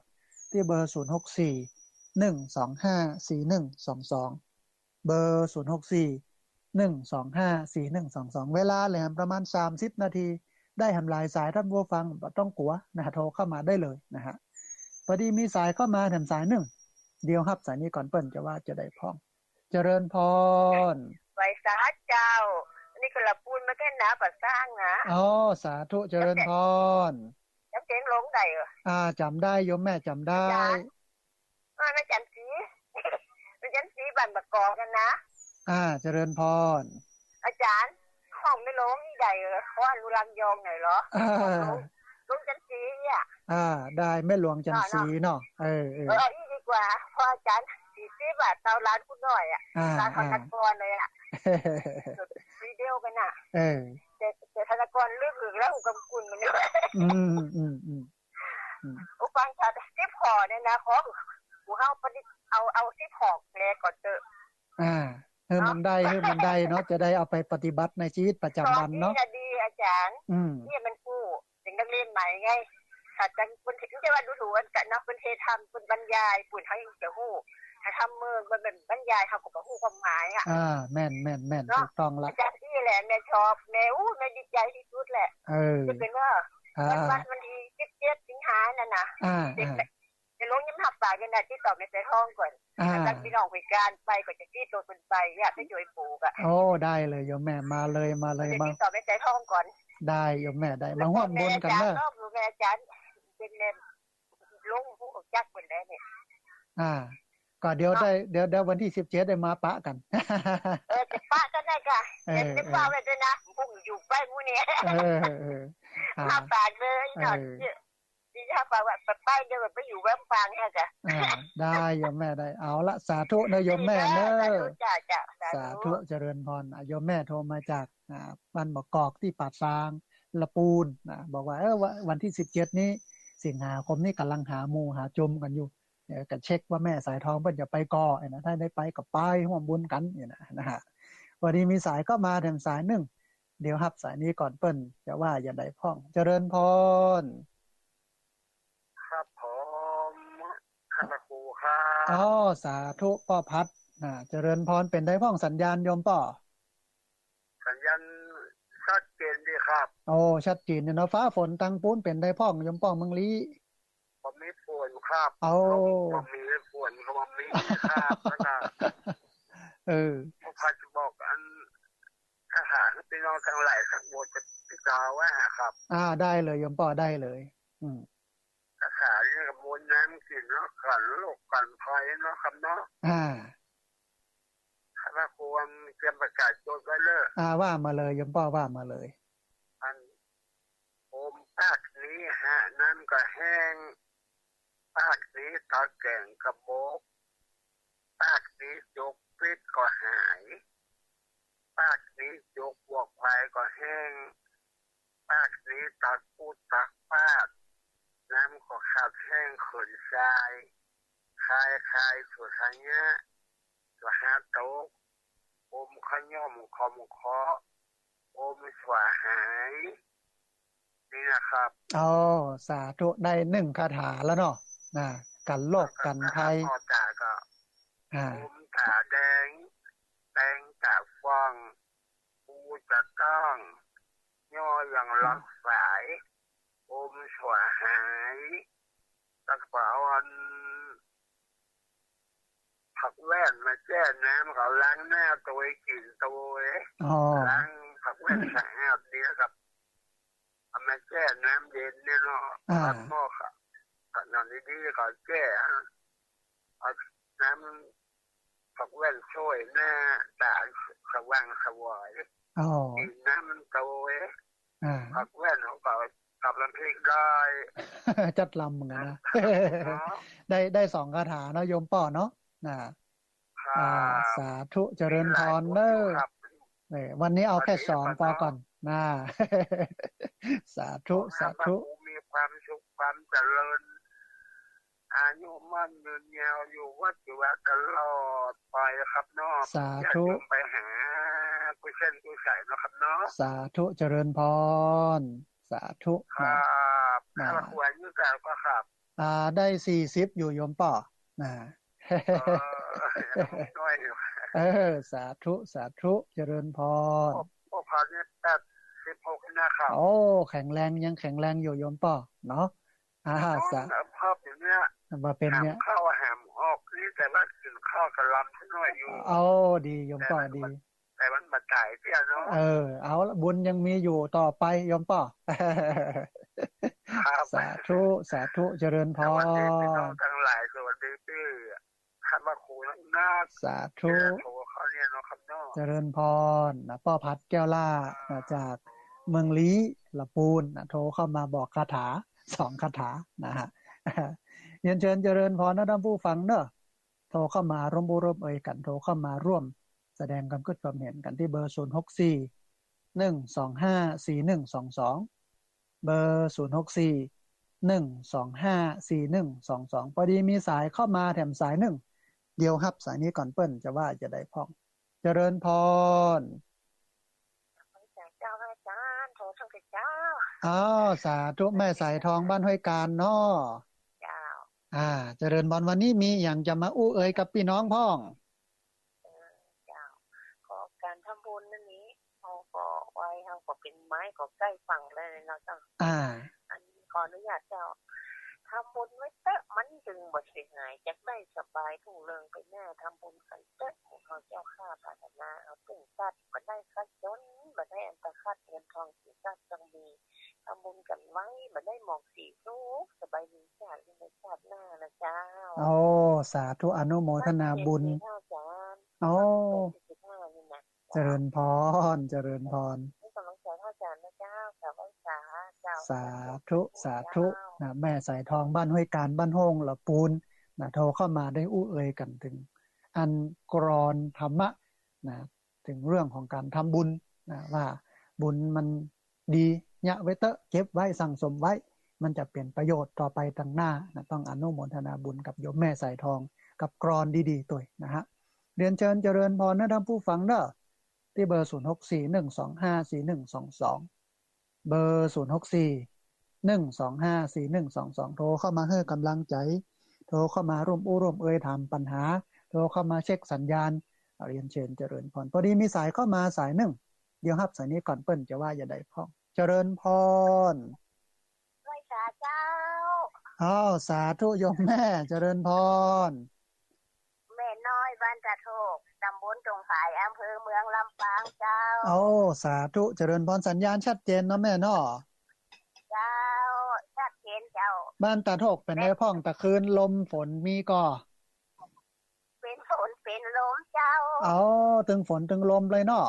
ที่เบอร์064 125 4122เบอร์064 125 4122เวลาแหลมประมาณ30นาทีได้ทำลายสายท่านผู้ฟังต้องกลัวนะโทรเข้ามาได้เลยนะฮะพอดีมีสายเข้ามาแถมสายหนึ่งเดียวครับสายนี้ก่อนเปิ้นจะว่าจะได้พ้องเจริญพรไว้สาเจ้านี่ก็ละปูนมาแค่หนาก่อสร้างนะสาธุเจริญพรจำเสียงหลงได้จำได้โยมแม่จำได้แม่จันสีแม่จันสีบันประกอบกันนะเจริญพรอาจารย์ห้องไม่หลงนี่ได้เพราะอนุรักษ์ยองหน่อยเหรอลุงจันสีอ่ะได้แม่หลวงจันสีเนาะนี่ดีกว่าเพราะอาจารย์40 บาทเตาร้านคุณหน่อยร้านธนกรเลยวิดีโอกันแต่ธนกรลึกหรือแล้วกำกุลมันเนี่ยฟังชัดที่พอเนี่ยนะขอกูเข้าประดิษฐ์เอาที่พอกแลก่อนเถอะมันได้เนาะจะได้เอาไปปฏิบัติในชีวิตประจำวันเนาะดีอาจารย์นี่มันกู้ถึงนักเรียนใหม่ไงถ้าจังคนถึงจะว่าดูๆกันเนาะเป็นเทธรรมเป็นบรรยายปุ่นเขาจะฮู้ถ้าทำมือมันเป็นบรรยายเขาก็บ่ฮู้ความหมายแม่นถูกต้องละอาจารย์นี่แหละแม่ชอบแม่แม่ดีใจที่สุดแหละจะเป็นว่าวันที่17 สิงหานั่นน่ะจะลงยิ้มหับปากกันน่ะที่ตอบในใส่ท้องก่อนแล้วพี่น้องคุยกันไปก็จะที่ตัวเป็นไปอยากให้ช่วยปลูกได้เลยโยมแม่มาเลยมาที่ตอบในใส่ท้องก่อนได้โยมแม่ได้มาร่วมบุญกันเด้อแม่อาจารย์เป็นเล่มลงผู้จักเป็นแล้วเนี่ยก็เดี๋ยววันที่17ได้มาปะกันจะปะกันได้ค่ะเดี๋ยวเฝ้าไว้ด้วยนะพุ่งอยู่ไปมื้อนี้มาปากเลยเนาะที่ถ้าปากว่าไปเดี๋ยวไปอยู่แว้มปางแฮ่จ้ะได้โยมแม่ได้เอาละสาธุนะโยมแม่เด้อสาธุเจริญพรโยมแม่โทรมาจากบ้านบ่อกอกที่ปากซางละปูนบอกว่าวันที่17นี้สิงหาคมนี้กำลังหาหมู่หาจมกันอยู่ก็เช็คว่าแม่สายทองเพิ่นจะไปก่อนะถ้าได้ไปก็ไปร่วมบุญกันนะฮะวันนี้มีสายก็มาแถมสายนึงเดี๋ยวรับสายนี้ก่อนเปิ้นจะว่าอย่าได้พ้องเจริญพรครับผมครูครับสาธุป้อพัดเจริญพรเป็นได้พ้องสัญญาณโยมป้อสัญญาณชัดเจนดีครับชัดเจนเนาะฟ้าฝนตังปูนเป็นได้พ้องโยมป้อเมืองลี้ผมมีฝนครับผมมีฝนก็ผมมีครับนะพอจะบอกอันทหารพี่น้องทั้งหลายทั้งหมดจะพิจารณาครับได้เลยโยมป้อได้เลยทหารนี่กับมวลน้ำกินเนาะกันโรคกันภัยเนาะครับเนาะถ้าควรเตรียมประกาศโจทย์ไว้เลยว่ามาเลยโยมป้อว่ามาเลยอันภาคนี้น้ำก็แห้งภาคนี้ตาแก่งกระโบกภาคนี้ยกพิษก็หายภาคนี้ยกบวกไฟก็แห้งภาคนี้ตักพูดตักปาดน้ำก็ขาดแห้งขืนทรายคายสุดท้ายเนี่ยตัวหาโต๊ะขย่อมคอมเคาะสวาหายนี่นะครับสาธุได้1คาถาแล้วเนาะกันโลกกันภัยตาก็ตาแดงตาฟองปูจะต้องย่ออย่างรักสายสวาหายตักเป่าผักแว่นมาแจ้น้ำเขาล้างหน้าตัวกินตัวล้างผักแว่นสะอาดดีครับเอามาแจ้น้ำเย็นเนี่ยเนาะผักหม้อค่ะนอนดีๆเขาแก้เอาน้ำผักแว่นช่วยหน้าตาสว่างสวย อ๋อน้ำมันโตผักแว่นเขาก็กลับลำเพลงได้จัดลำเหมือนกันนะได้2คาถาเนาะโยมป่อเนาะสาธุเจริญพรเด้อวันนี้เอาแค่2พอก่อนสาธุสาธุมีความสุขความเจริญอายุมั่นยืนยาวอยู่วัดอยู่ว่าตลอดไปครับเนาะสาธุไปหากุศลกุศลนะครับเนาะสาธุเจริญพรสาธุครับถ้าควรอายุเก่าก็ครับได้40อยู่โยมป่อน้อยอยู่สาธุสาธุเจริญพรพ่อพาเนี่ย86นะครับโอ้แข็งแรงยังแข็งแรงอยู่โยมป่อเนาะสาภาพอย่างเนี้ยมาเป็นเนี่ยข้าวหามออกนี่แต่ว่ากินข้าวกะลำน้อยอยู่ดีโยมป่อดีแต่มันมาจ่ายเตี้ยเนาะเอาบุญยังมีอยู่ต่อไปโยมป่อสาธุสาธุเจริญพรทั้งหลายสวัสดีพี่คันว่าครูนาสาธุเขาเรียนเนาะครับเนาะเจริญพรนะป้อพัดแก้วล่าจากเมืองลี้ละปูนนะโทรเข้ามาบอกคาถา2คาถานะฮะเรียนเชิญเจริญพรนะท่านผู้ฟังเด้อโทรเข้ามาร่วมบุรบเอ่ยกันโทรเข้ามาร่วมแสดงความคิดความเห็นกันที่เบอร์064-125-4122เบอร์064-125-4122พอดีมีสายเข้ามาแถมสายหนึ่งเดียวครับสายนี้ก่อนเปิ้นจะว่าจะได้พ้องเจริญพรเจ้าอาจารย์โทรทั้งเจ้าสาธุแม่สายทองบ้านห้วยการเนาะเจ้าเจริญพรวันนี้มีอย่างจะมาอู้เอ่ยกับพี่น้องพ้องเจ้าขอการทำบุญนั่นนี้เขาก็ไว้เขาก็เป็นไม้ก็ใกล้ฝั่งเลยเนาะเจ้าอันขออนุญาตเจ้าทำบุญไว้เตะมันจึงบ่เสียหายจะได้สบายทุ่งเริงไปแน่ทำบุญกันเตะของเขาเจ้าข้าปรารถนาเอาตึ้งสัตว์บ่ได้คัดจนบ่ได้อันตรคัดเงินทองสิทรัพย์จังมีทำบุญกันไว้บ่ได้หมองสีสุขสบายดีชาติในชาติหน้านะเจ้าสาธุอนุโมทนาบุญเจริญพรเจริญพรสาธุสาธุนะแม่สายทองบ้านห้วยการบ้านโฮงละปูนนะโทรเข้ามาได้อู้เอ่ยกันถึงอันกรอนธรรมะนะถึงเรื่องของการทำบุญนะว่าบุญมันดีเนี่ยไว้เตอะเก็บไว้สั่งสมไว้มันจะเป็นประโยชน์ต่อไปต่างหน้านะต้องอนุโมทนาบุญกับโยมแม่สายทองกับกรอนดีๆตัวนะฮะเรียนเชิญเจริญพรนะท่านผู้ฟังเด้อที่เบอร์064-125-4122เบอร์064-125-4122โทรเข้ามาให้กำลังใจโทรเข้ามาร่วมอู้ร่วมเอ่ยถามปัญหาโทรเข้ามาเช็คสัญญาณเรียนเชิญเจริญพรพอดีมีสายเข้ามาสายหนึ่งเดี๋ยวครับสายนี้ก่อนเปิ้นจะว่าอย่าได้พ้องเจริญพรด้วยสาเจ้าสาธุโยมแม่เจริญพรแม่น้อยบ้านตะโทกตำบลตรงฝ่ายอำเภอเมืองลำปางเจ้าสาธุเจริญพรสัญญาณชัดเจนเนาะแม่เนาะเจ้าชัดเจนเจ้าบ้านตะโทกเป็นไงพ้องตะคืนลมฝนมีก่อเป็นฝนเป็นลมเจ้าตึงฝนตึงลมเลยเนาะ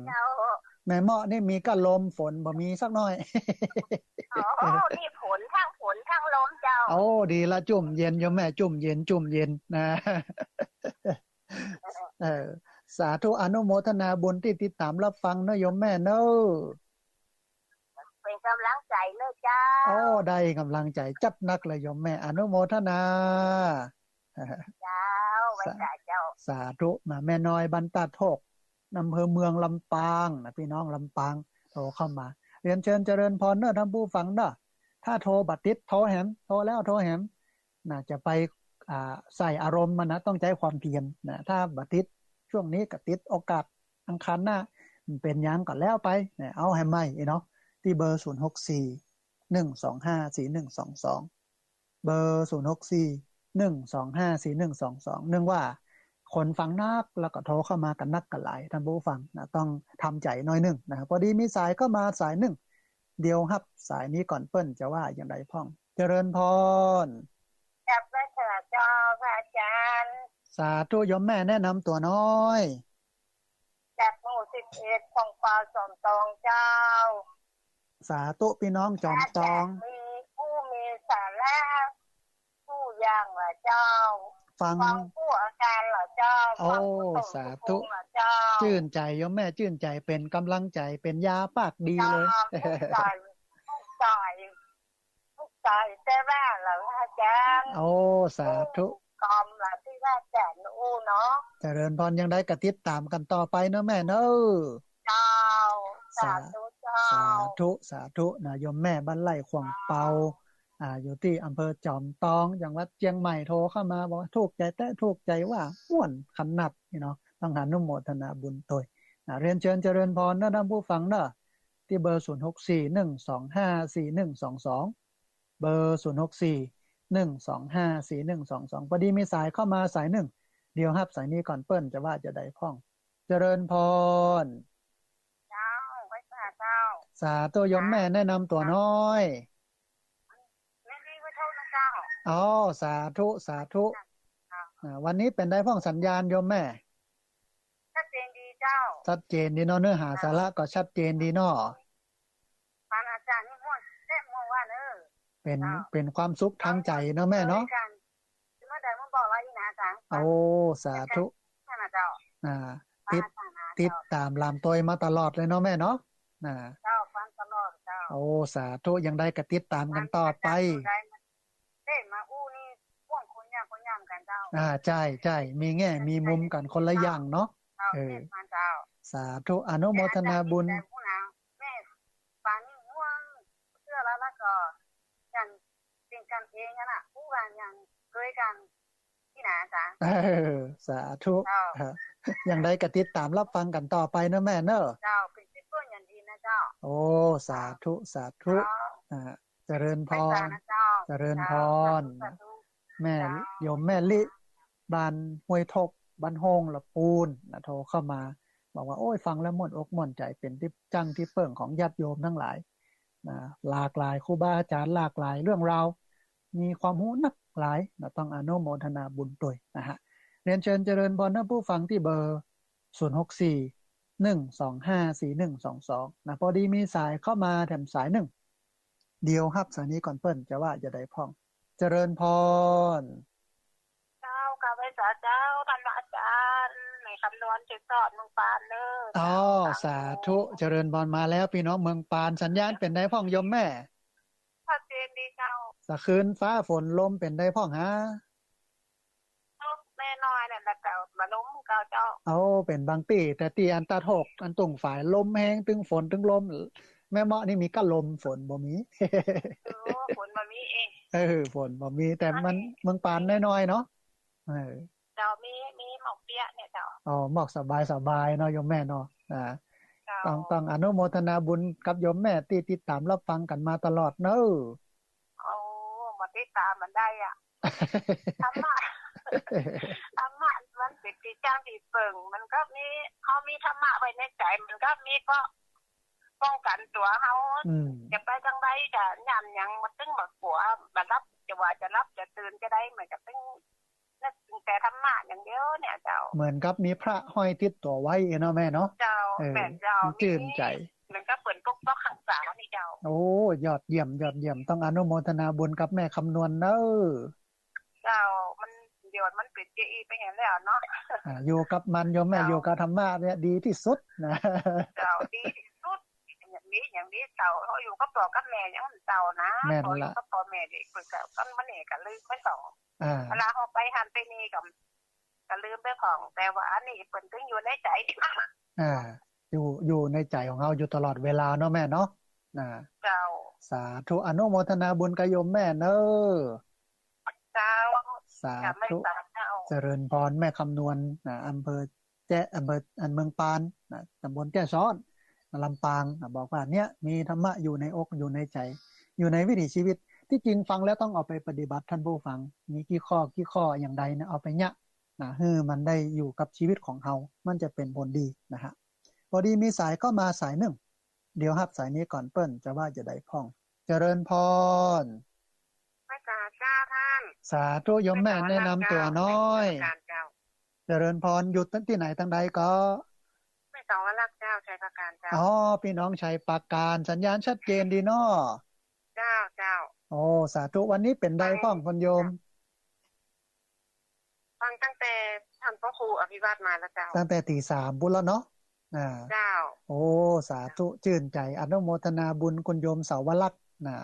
เจ้าแม่เมาะนี่มีก็ลมฝนบ่มีสักหน่อยนี่ฝนทั้งลมเจ้าดีละจุ่มเย็นโยมแม่จุ่มเย็นนะสาธุอนุโมทนาบุญที่ติดตามรับฟังเนาะโยมแม่เนาะเป็นกำลังใจเนาะเจ้าได้กำลังใจจัดนักเลยโยมแม่อนุโมทนาเจ้าไว้เจ้าสาธุมาแม่น้อยบ้านตาโทกอำเภอเมืองลำปางนะพี่น้องลำปางโทรเข้ามาเรียนเชิญเจริญพรเนาะท่านผู้ฟังเนาะถ้าโทรบัดติดโทรแหมโทรแล้วโทรแหมน่าจะไปใส่อารมณ์มันนะต้องใช้ความเพียรนะถ้าบัดติดช่วงนี้ก็ติดโอกาสอังคารหน้ามันเป็นยังก็แล้วไปนะเอาให้ใหม่เนาะที่เบอร์064-125-4122เบอร์064-125-4122นึกว่าคนฟังนักแล้วก็โทรเข้ามากันนักกันหลายท่านผู้ฟังนะต้องทำใจน้อยนึงนะพอดีมีสายเข้ามาสายหนึ่งเดียวครับสายนี้ก่อนเปิ้นจะว่าอย่างไรพ้องเจริญพรจับพระเจ้าพระอาจารย์สาธุโยมแม่แนะนำตัวน้อยจากหมู่ เอ็ดของปลาจอมตองเจ้าสาธุพี่น้องจอมตองมีผู้มีสาระผู้อย่างล่ะเจ้าฟังผู้อาการล่ะเจ้าโอ้สาธุชื่นใจโยมแม่ชื่นใจเป็นกำลังใจเป็นยาปากดีเลยทุกใจแต่ว่าล่ะอาจารย์โอ้สาธุกอมล่ะที่ว่าแจ่นอู้เนาะเจริญพรยังได้กระติดตามกันต่อไปเนาะแม่เนาะเจ้าสาธุเจ้าสาธุสาธุนะโยมแม่บ้านไร่ขวางเปาอยู่ที่อำเภอจอมตองจังหวัดเชียงใหม่โทรเข้ามาบอกว่าถูกใจแต่ถูกใจว่าอ้วนขนาดนี่เนาะต้องอนุโมทนาบุญตัวเรียนเชิญเจริญพรนะท่านผู้ฟังเนาะที่เบอร์0641254122เบอร์0641254122พอดีมีสายเข้ามาสายหนึ่งเดี๋ยวครับสายนี้ก่อนเปิ้นจะว่าจะได้พ้องเจริญพรเจ้าไว้สาเจ้าสาธุโยมแม่แนะนำตัวน้อยอ๋อสาธุสาธุวันนี้เป็นได้พ้องสัญญาณโยมแม่ชัดเจนดีเจ้าชัดเจนดีเนาะเนื้อหาสาระก็ชัดเจนดีเนาะฟังอาจารย์นี่ม่วนแท้ม่วนว่าเป็นความสุขทางใจเนาะแม่เนาะเมื่อใดมันบอกว่าอีนะอาจารย์โอ้สาธุติดตามลามตอยมาตลอดเลยเนาะแม่เนาะเจ้าฟังตลอดเจ้าโอ้สาธุยังได้กระติดตามกันต่อไปมาอู้นี่พ่วงคนย่างกันเจ้าใช่มีแง่มีมุมกันคนละอย่างเนาะสาธุอนุโมทนาบุญแม่ปานี่ม่วงเชื่อแล้วก็อย่างเป็นกันเองน่ะผู้กันอย่างเคยกันที่ไหนจ๊ะสาธุยังได้กระติดตามรับฟังกันต่อไปเนาะแม่เนาะเจ้าเป็นที่ต้นอย่างดีนะเจ้าโอ้สาธุสาธุเจริญพรเจริญพรแม่โยมแม่ลิบ้านห้วยทกบ้านโฮงละปูนโทรเข้ามาบอกว่าโอ้ยฟังแล้วม่วนอกม่วนใจเป็นที่จังที่เปิ่งของญาติโยมทั้งหลายหลากหลายครูบาอาจารย์หลากหลายเรื่องราวมีความรู้นักหลายต้องอนุโมทนาบุญด้วยนะฮะเรียนเชิญเจริญพรท่านผู้ฟังที่เบอร์0641254122พอดีมีสายเข้ามาแถมสายหนึ่งเดียวครับสายนี้ก่อนเปิ้นจะว่าจะได้พ้องเจริญพรเจ้าข้าพเจ้าท่านอาจารย์ในคำนวณจะสอนเมืองปานเด้ออ๋อสาธุเจริญพรมาแล้วพี่น้องเมืองปานสัญญาณเป็นได้พ้องโยมแม่ชัดเจนดีเจ้าสะคืนฟ้าฝนลมเป็นได้พ้องฮะแม่น้อยเนี่ยแต่มาล้มเก่าเจ้าเป็นบางปีแต่ตีอันตาถกอันตุ่งฝ่ายลมแห้งตึงฝนตึงลมแม่เมาะนี่มีก็ลมฝนบ่มีฝนบ่มีเองฝนบ่มีแต่มันเมืองปานน้อยๆเนาะเจ้ามีหมอกเปียกเนี่ยเจ้าหมอกสบายๆเนาะโยมแม่เนาะต้องอนุโมทนาบุญกับโยมแม่ที่ติดตามรับฟังกันมาตลอดเนาะมาติดตามมันได้อ่ะธรรมะมันเป็นที่จ้างที่เปิ่งมันก็มีเขามีธรรมะไว้ในใจมันก็มีก็ป้องกันตัวเขาจะไปจังไดจะย่ำยังมาตึ้งบักหัวมารับจะว่าจะรับจะตื่นจะได้เหมือนกับตึ้งนั่นแต่ธรรมะอย่างเดียวเนี่ยเจ้าเหมือนกับมีพระห้อยติดตัวไว้เนาะแม่เนาะเจ้าแม่เจ้าชื่นใจมันก็เปิดปกป้องขังษานี่เจ้าโอ้ยอดเยี่ยมต้องอนุโมทนาบุญกับแม่คำนวณเนาะเจ้ามันเดี๋ยวมันเป็นเจอีไปเห็นแล้วเนาะอยู่กับมันโยมแม่อยู่กับธรรมะเนี่ยดีที่สุดนะเจ้าดีที่สุดอย่างนี้เจ้าเขาอยู่กับพ่อกับแม่ยังเจ้านะพออยู่กับพ่อแม่เด็กเปิดกันมันเนี่ยกันลืมไม่สองเวลาเขาไปหันไปนี่ก็ลืมไปของแต่ว่าอันนี้เปิดถึงอยู่ในใจอยู่ในใจของเราอยู่ตลอดเวลาเนาะแม่เนาะเจ้าสาธุอนุโมทนาบุญกับโยมแม่เนอะเจ้าสาธุเจริญพรแม่คำนวณอำเภอแจ้อำเภอเมืองปานตำบลแจ้ซ้อนลำปางบอกว่าเนี่ยมีธรรมะอยู่ในอกอยู่ในใจอยู่ในวิถีชีวิตที่จริงฟังแล้วต้องเอาไปปฏิบัติท่านผู้ฟังมีกี่ข้ออย่างใดนะเอาไปเนี่ยมันได้อยู่กับชีวิตของเรามันจะเป็นผลดีนะฮะพอดีมีสายก็มาสายหนึ่งเดี๋ยวครับสายนี้ก่อนเปิ้นจะว่าจะได้พ้องเจริญพรพระเจ้าท่านสาธุโยมแม่แนะนำตัวน้อยเจริญพรอยู่ที่ไหนตั้งใดก็ไม่ต้องรัก จ้าชัยปราการเจ้าอ๋อพี่น้องชัยปราการสัญญาณชัดเจนดีเนาะเจ้าโอ้สาธุวันนี้เป็นได้พ้องคนโยมฟังตั้งแต่ท่านพระครูอภิวาทมาแล้วเจ้าตั้งแต่ตี3บุญแล้วเนาะเจ้าโอ้สาธุชื่นใจอนุโมทนาบุญคุณโยมเสาวลักษณ์นะ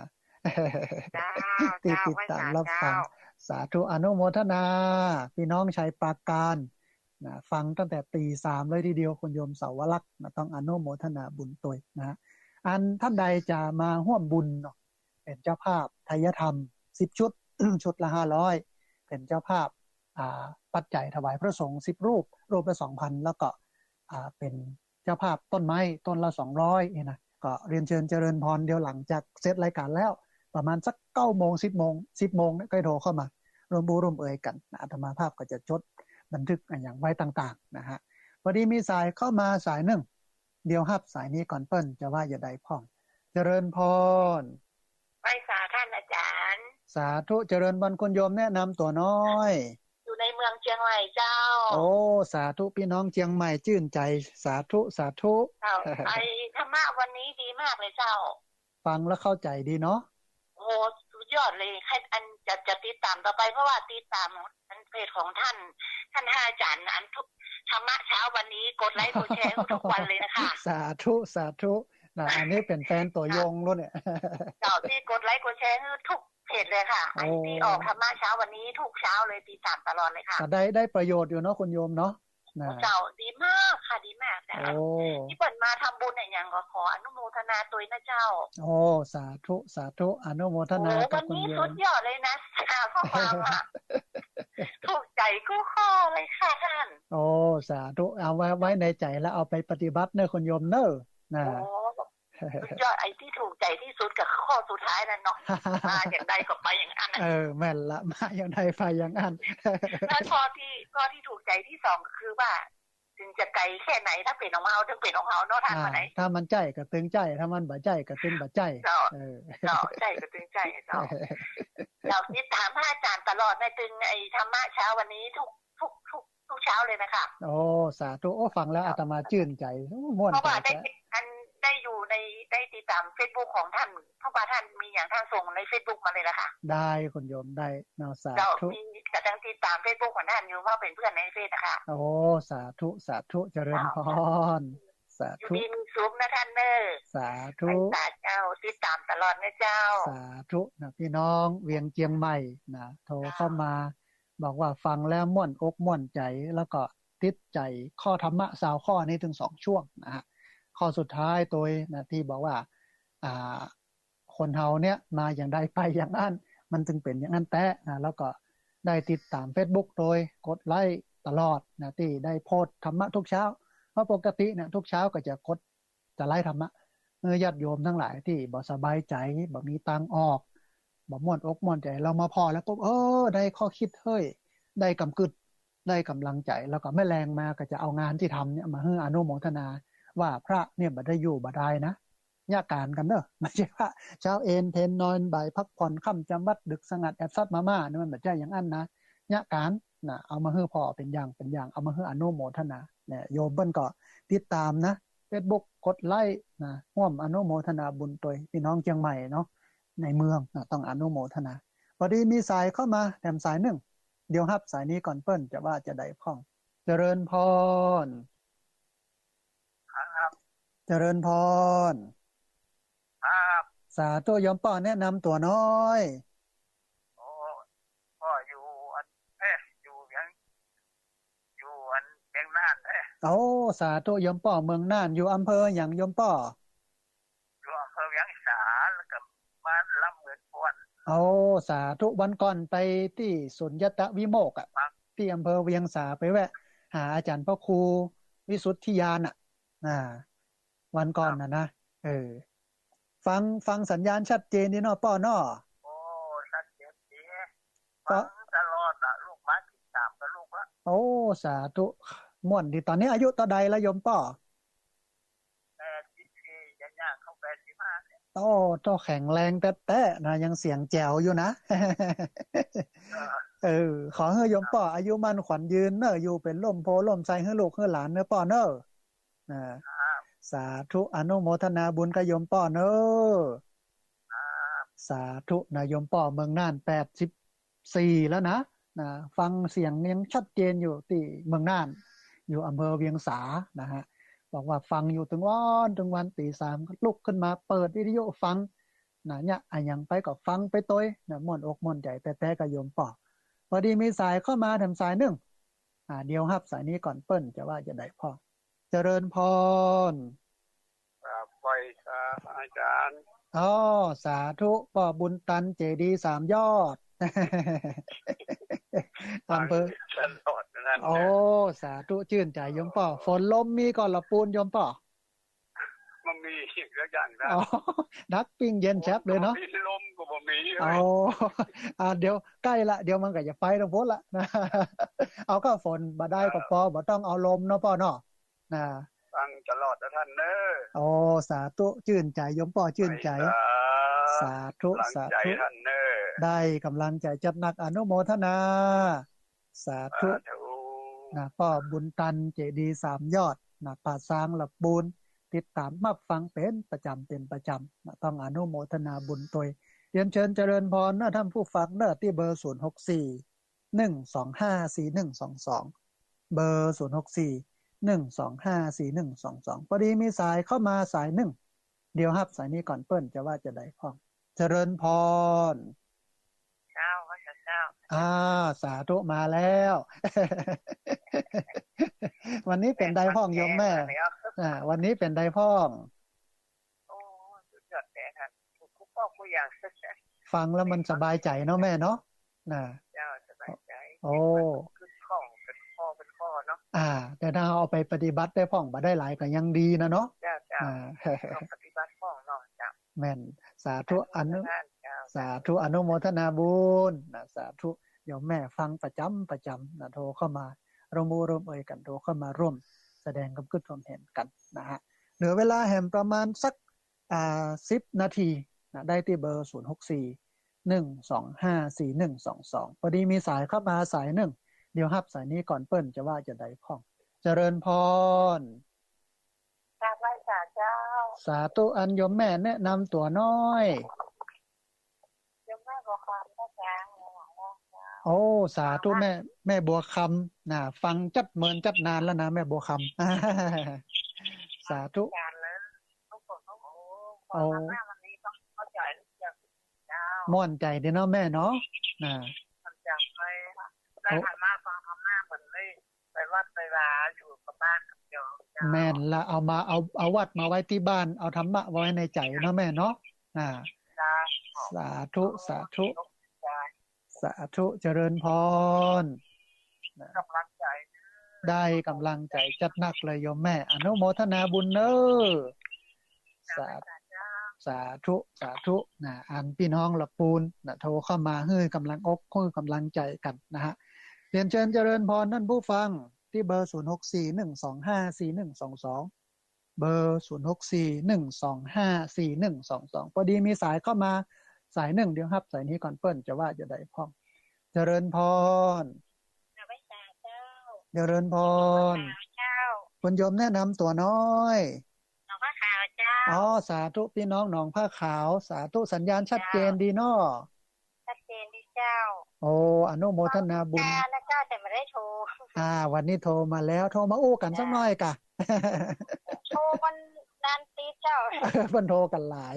ติดตามรับฟังสาธุอนุโมทนาพี่น้องชัยปราการนะฟังตั้งแต่ตี3เลยทีเดียวคุณโยมเสาวลักษณ์นะต้องอนุโมทนาบุญตัวนะอันท่านใดจะมาร่วมบุญเนาะเป็นเจ้าภาพไทยธรรม10ชุด ชุดละ500เป็นเจ้าภาพปัจจัยถวายพระสงฆ์10รูปละ 2,000 แล้วก็เป็นเจ้าภาพต้นไม้ต้นละ200นี่นะก็เรียนเชิญเจริญพรเดี๋ยวหลังจากเสร็จรายการแล้วประมาณสัก 9:00 น 10:00 น 10:00 นก็โทรเข้ามารวมบุญร่วมเอ่ยกันอาตมาภาพก็จะจดบันทึกอย่างไว้ต่างๆนะฮะพอดีมีสายเข้ามาสายหนึ่งเดี๋ยวรับสายนี้ก่อนเปิ้นจะว่าอย่าใดพ้องเจริญพรไปสาท่านอาจารย์สาธุเจริญพรคุณโยมแนะนำตัวน้อยอยู่ในเมืองเชียงใหม่เจ้าโอ้สาธุพี่น้องเชียงใหม่ชื่นใจสาธุสาธุไอ้ธรรมะวันนี้ดีมากเลยเจ้าฟังแล้วเข้าใจดีเนาะโอ้สุดยอดเลยให้อันจะติดตามต่อไปเพราะว่าติดตามอันเพจของท่านอาจารย์อันทุกธรรมะเช้าวันนี้กดไลค์กดแชร์ทุกวันเลยนะคะสาธุสาธุนะอันนี้เป็นแฟนตัวยงรุ่นเนี่ยเจ้าที่กดไลค์กดแชร์ทุกเพจเลยค่ะไอ้ที่ออกธรรมะเช้าวันนี้ทุกเช้าเลยติดตามตลอดเลยค่ะได้ประโยชน์อยู่เนาะคุณโยมเนาะเจ้าดีมากค่ะดีมากแต่ที่เปิดมาทำบุญอย่างก็ขออนุโมทนาตัวนะเจ้าโอ้สาธุสาธุอนุโมทนากับคุณโยมวันนี้สุดยอดเลยนะข้อความถูกใจกู้ข้อเลยค่ะท่านโอ้สาธุเอาไว้ในใจแล้วเอาไปปฏิบัติเนอะคุณโยมเนอะนะยอดไอ้ที่ถูกใจที่สุดกับข้อสุดท้ายนั่นเนาะมาอย่างใดก็ไปอย่างนั้นแม่นละมาอย่างใดไปอย่างนั้นแล้วข้อที่ถูกใจที่2คือว่าถึงจะไกลแค่ไหนถ้าเป็นของเราถึงเป็นของเราเนาะท่านว่าไหนถ้ามันใจก็ตึงใจถ้ามันบ่ใจก็ตึงบ่ใจใจก็ตึงใจเราติดตามพระอาจารย์ตลอดในตึงไอ้ธรรมะเช้าวันนี้ทุกเช้าเลยนะคะโอ้สาธุโอ้ฟังแล้วอาตมาชื่นใจม่วนเพราะว่าได้อยู่ในได้ติดตาม Facebook ของท่านเพราะว่าท่านมีอย่างท่านส่งใน Facebook มาเลยล่ะค่ะได้คุณโยมได้เนาะสาธุมีกระดังติดตาม Facebook ของท่านอยู่ว่าเป็นเพื่อนในเฟซนะคะโอ้สาธุสาธุเจริญพรสาธุมีซุ้มนะท่านเนอสาธุเจ้าติดตามตลอดนะเจ้าสาธุนะพี่น้องเวียงเจียงใหม่นะโทรเข้ามาบอกว่าฟังแล้วม่วนอกม่วนใจแล้วก็ติดใจข้อธรรมะ20ข้อนี้ถึง2ช่วงนะฮะข้อสุดท้ายตัวนะที่บอกว่าคนเฮาเนี่ยมาอย่างใดไปอย่างนั้นมันจึงเป็นอย่างนั้นแท้นะแล้วก็ได้ติดตาม Facebook โดยกดไลค์ตลอดนะที่ได้โพสต์ธรรมะทุกเช้าเพราะปกติเนี่ยทุกเช้าก็จะไลค์ธรรมะญาติโยมทั้งหลายที่บ่สบายใจบ่มีตังออกบ่ม่วนอกม่วนใจเรามาพอแล้วก็ได้ข้อคิดเฮ้ยได้กำกึดได้กำลังใจแล้วก็แม่แรงมาก็จะเอางานที่ทำเนี่ยมาให้อนุโมทนาว่าพระเนี่ยบ่ได้อยู่บ่ได้นะญาการกันเด้อไม่ใช่ว่าเช้าเอนเพนนอนบ่ายพักผ่อนค่ำจำวัดดึกสงัดแอบซัดมาม่านี่มันบ่ใช่อย่างนั้นนะญาการน่ะเอามาให้พ่อเป็นอย่างเอามาให้อนุโมทนาเนี่ยโยมเพิ่นก็ติดตามนะ Facebook กดไลค์นะร่วมอนุโมทนาบุญตัวพี่น้องเชียงใหม่เนาะในเมืองนะต้องอนุโมทนาพอดีมีสายเข้ามาแถมสายนึงเดี๋ยวรับสายนี้ก่อนเปิ้นจะว่าจะได้พ้องเจริญพรครับเจริญพรครับสาธุโยมป้อแนะนำตัวน้อยพ่ออยู่อยู่เมืองน่านสาธุโยมป้อเมืองน่านอยู่อำเภอหยังโยมป้ออยู่อำเภอเวียงสาแล้วก็บ้านลำเมืองพวนสาธุวันก่อนไปที่สุญญตวิโมกข์ที่อำเภอเวียงสาไปแวะหาอาจารย์พระครูวิสุทธิยานวันก่อนนะฟังสัญญาณชัดเจนดีเนาะป้อเนาะชัดเจนดีฟังตลอดลูกมาติดตามกับลูกละสาธุม่วนดีตอนนี้อายุต่อใดแล้วโยมป้อ84ย่างเข้า85เนี่ยโตแข็งแรงแต๊ะๆนะยังเสียงแจ๋วอยู่นะขอให้โยมป้ออายุมั่นขวัญยืนเนอะอยู่เป็นล่มโพล่มไทรให้ลูกให้หลานเนอะป้อเนอะ สาธุอนุโมทนาบุญกับโยมป้อเนอสาธุนะโยมป้อเมืองน่าน84แล้วนะฟังเสียงยังชัดเจนอยู่ที่เมืองน่านอยู่อำเภอเวียงสานะฮะบอกว่าฟังอยู่ถึงวันตี 3ก็ลุกขึ้นมาเปิดวิทยุฟังนะเนี่ยยังไปก็ฟังไปตัวนะม่วนอกม่วนใจแต่กับโยมป้อพอดีมีสายเข้ามาทำสายหนึ่งเดี๋ยวครับสายนี้ก่อนเปิ้นจะว่าจะได้พ่อเจริญพรไปครับอาจารย์สาธุป่อบุญตันเจดีย์3 ยอดอำเภอสาธุชื่นใจโยมป่อฝนลมมีก่อนละปูนโยมป่อมันมีอีกอย่างนะนักปิ้งเย็นแชบเลยเนาะมีลมก็บ่มีเดี๋ยวใกล้ละเดี๋ยวมันก็จะไปแล้วพ้นละนะเอาก็ฝนบ่ได้ก็พอบ่ต้องเอาลมเนาะป่อเนาะฟังตลอดนะท่านเด้อสาธุชื่นใจโยมป่อชื่นใจสาธุสาธุท่านเด้อได้กำลังใจจัดหนักอนุโมทนาสาธุป่อบุญตันเจดีย์3 ยอดป่าซางละปูนติดตามมาฟังเป็นประจำต้องอนุโมทนาบุญตัวเรียนเชิญเจริญพรนะท่านผู้ฟังเด้อที่เบอร์064-125-4122เบอร์064-125-4122พอดีมีสายเข้ามาสายหนึ่งเดี๋ยวครับสายนี้ก่อนเปิ้นจะว่าจะได้พ้องเจริญพรเจ้าสาธุมาแล้ววันนี้เป็นได้พ้องโยมแม่วันนี้เป็นได้พ้องสุดยอดแต่ค่ะทุกข้อทุกอย่างฟังแล้วมันสบายใจเนาะแม่เนาะเจ้าสบายใจขึ้นข้องเป็นข้อเนาะแต่ถ้าเอาไปปฏิบัติได้พ้องบ่ได้หลายก็ยังดีนะเนาะเจ้าปฏิบัติพ้องเนาะจ้ะแม่นสาธุอนุโมทนาบุญสาธุโยมแม่ฟังประจำโทรเข้ามาร่วมเอ่ยกันโทรเข้ามาร่วมแสดงความคิดความเห็นกันนะฮะเหลือเวลาแห่งประมาณสัก10 นาทีได้ที่เบอร์064-125-4122พอดีมีสายเข้ามาสายหนึ่งเดี๋ยวรับสายนี้ก่อนเปิ้นจะว่าจะได้พ้องเจริญพรกราบไหว้เจ้าสาธุอันโยมแม่แนะนำตัวน้อยโยมแม่บัวคำนะจ๊ะสาธุแม่บัวคำฟังจัดเมินจัดนานแล้วนะแม่บัวคำสาธุม่วนใจเด้อเนาะแม่เนาะได้ธรรมะฟังธรรมะเหมือนไปวัดไปวาอยู่กับบ้านกับโยมแม่นละเอาวัดมาไว้ที่บ้านเอาธรรมะไว้ในใจเนาะแม่เนาะสาธุเจริญพรกำลังใจได้กำลังใจจัดหนักเลยโยมแม่อนุโมทนาบุญเนอสาธุอันพี่น้องละปูนโทรเข้ามาให้กำลังอกให้กำลังใจกันนะฮะเรียนเชิญเจริญพรท่านผู้ฟังที่เบอร์064-125-4122เบอร์064-125-4122พอดีมีสายเข้ามาสายหนึ่งเดี๋ยวครับสายนี้ก่อนเปิ้นจะว่าจะได้พ้องเจริญพรเจริญพรคุณโยมแนะนำตัวน้อยหนองผ้าขาวเจ้าสาธุพี่น้องหนองผ้าขาวสาธุสัญญาณชัดเจนดีเนาะชัดเจนดีเจ้าอนุโมทนาบุญนะเจ้าแต่ไม่ได้โทรวันนี้โทรมาแล้วโทรมาอู้กันสักหน่อยกะโทรมันนานทีเจ้าเพิ่นโทรกันหลาย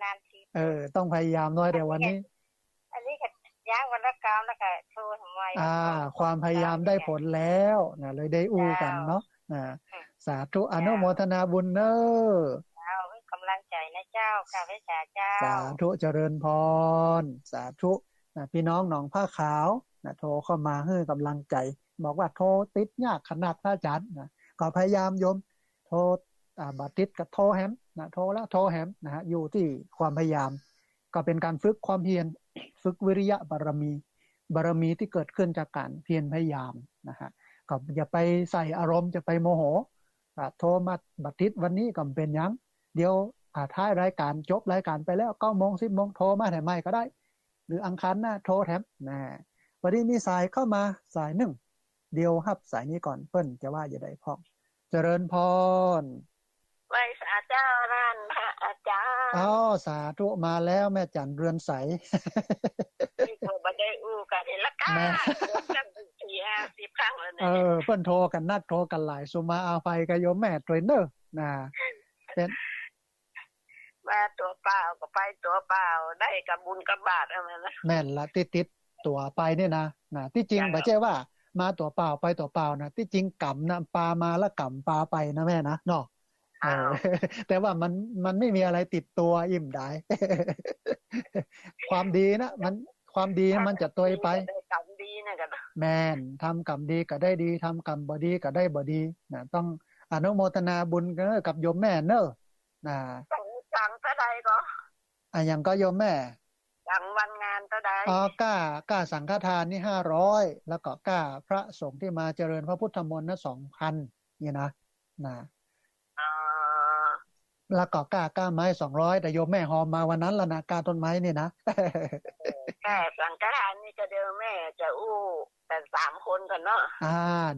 นานทีต้องพยายามหน่อยเดี๋ยววันนี้อันนี้ก็ย่างวันละกามแล้วก็โทรทำไมความพยายามได้ผลแล้วเลยได้อู้กันเนาะสาธุอนุโมทนาบุญเนอให้กำลังใจนะเจ้าข้าพเจ้าสาธุเจริญพรสาธุพี่น้องหนองผ้าขาวโทรเข้ามาให้กำลังใจบอกว่าโทรติดยากขนาดพระอาจารย์ก็พยายามโยมโทรบัดติดกับโทรแฮมโทรแล้วโทรแฮมอยู่ที่ความพยายามก็เป็นการฝึกความเพียรฝึกวิริยะบารมีที่เกิดขึ้นจากการเพียรพยายามนะฮะก็อย่าไปใส่อารมณ์จะไปโมโหโทรมาบัดติดวันนี้ก็เป็นยังเดี๋ยวท้ายรายการจบรายการไปแล้ว9 โมง 10 โมงโทรมาแถมไม่ก็ได้หรืออังคารหน้าโทรแถมวันนี้มีสายเข้ามาสายหนึ่งเดียวครับสายนี้ก่อนเปิ้นจะว่าจะได้พ้อง เจริญพรไหว้สาเจ้าร้านพระอาจารย์อ๋อสาธุมาแล้วแม่จันเรือนใสนี่ก็บ่ได้อู้กันละกันจังสี่50ครั้งแล้วเนี่ยเพิ่นโทรกันนัดโทรกันหลายสุมาอาภัยกับโยมแม่เทรนเนอร์นะเป็นมาตัวเปล่าก็ไปตัวเปล่าได้กับบุญกับบาปเอานะแม่นละติดตัวไปเนี่ยนะที่จริงบ่ใช่ว่ามาตัวเปล่าไปตัวเปล่านะที่จริงกำนะปลามาแล้วกำปลาไปนะแม่นะเนาะแต่ว่ามันไม่มีอะไรติดตัวอิ่มได้ความดีนะมันความดีมันจะตัวไปกรรมดีนะกันแม่นทำกรรมดีก็ได้ดีทำกรรมบ่ดีก็ได้บ่ดีนะต้องอนุโมทนาบุญกับโยมแม่เนอะนะสั่งเท่าใดก็อย่างก็โยมแม่สั่งวันงานเท่าใดก้าสังฆทานนี่500แล้วก็ก้าพระสงฆ์ที่มาเจริญพระพุทธมนต์นะ 2,000 นี่นะแล้วก็ก้าไม้200แต่โยมแม่หอมมาวันนั้นละนะก้าต้นไม้นี่นะก้าสังฆทานนี่ก็เดี๋ยวแม่จะอู้แต่3คนกันเนาะ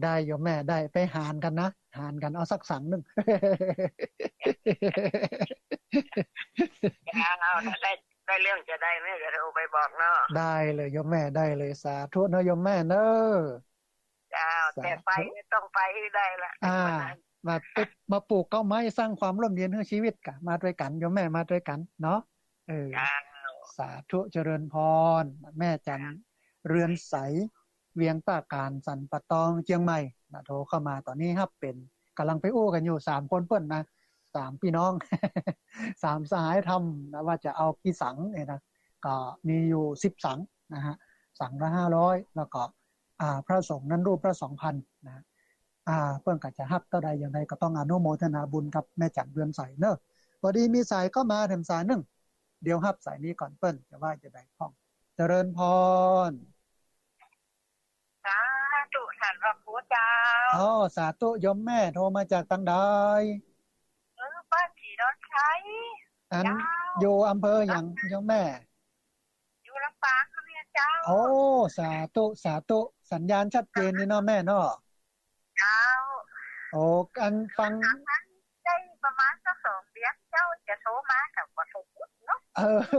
ได้โยมแม่ได้ไปหารกันนะหารกันเอาสักสังนึงเอาได้เรื่องจะได้แม่จะโทรไปบอกเนาะได้เลยโยมแม่ได้เลยสาธุนะโยมแม่เนอะจ้าแต่ไปต้องไปให้ได้ละมาปลูกเก้าไม้สร้างความร่มเย็นให้ชีวิตกะมาด้วยกันโยมแม่มาด้วยกันเนาะสาธุเจริญพรแม่จันเรือนใสเวียงตาการสันปะตองเชียงใหม่โทรเข้ามาตอนนี้ครับเป็นกำลังไปอู้กันอยู่3คนเปิ้นนะ3พี่น้อง3สหายธรรมนะว่าจะเอากี่สังเนี่ยนะก็มีอยู่10สังนะฮะสังละ500แล้วก็พระสงฆ์นั้นรูปละ 2,000 นะเพิ่นก็จะฮับเท่าใดอย่างไรก็ต้องอนุโมทนาบุญกับแม่จันเรือนใสเนอะพอดีมีสายก็มาถึงสายนึงเดี๋ยวฮับสายนี้ก่อนเปิ้นจะว่าจะได้พ้องเจริญพรสาธุท่านพระพุทธเจ้าสาธุโยมแม่โทรมาจากตังใดบ้านสีดอนชัยอยู่อำเภอหยังโยมแม่อยู่ลำปางค่ะแม่เจ้าสาธุสัญญาณชัดเจนนี่เนาะแม่เนาะเจ้ากันฟังได้ประมาณสัก2เดือนเจ้าจะโทรมากับบ่ถูกเนาะ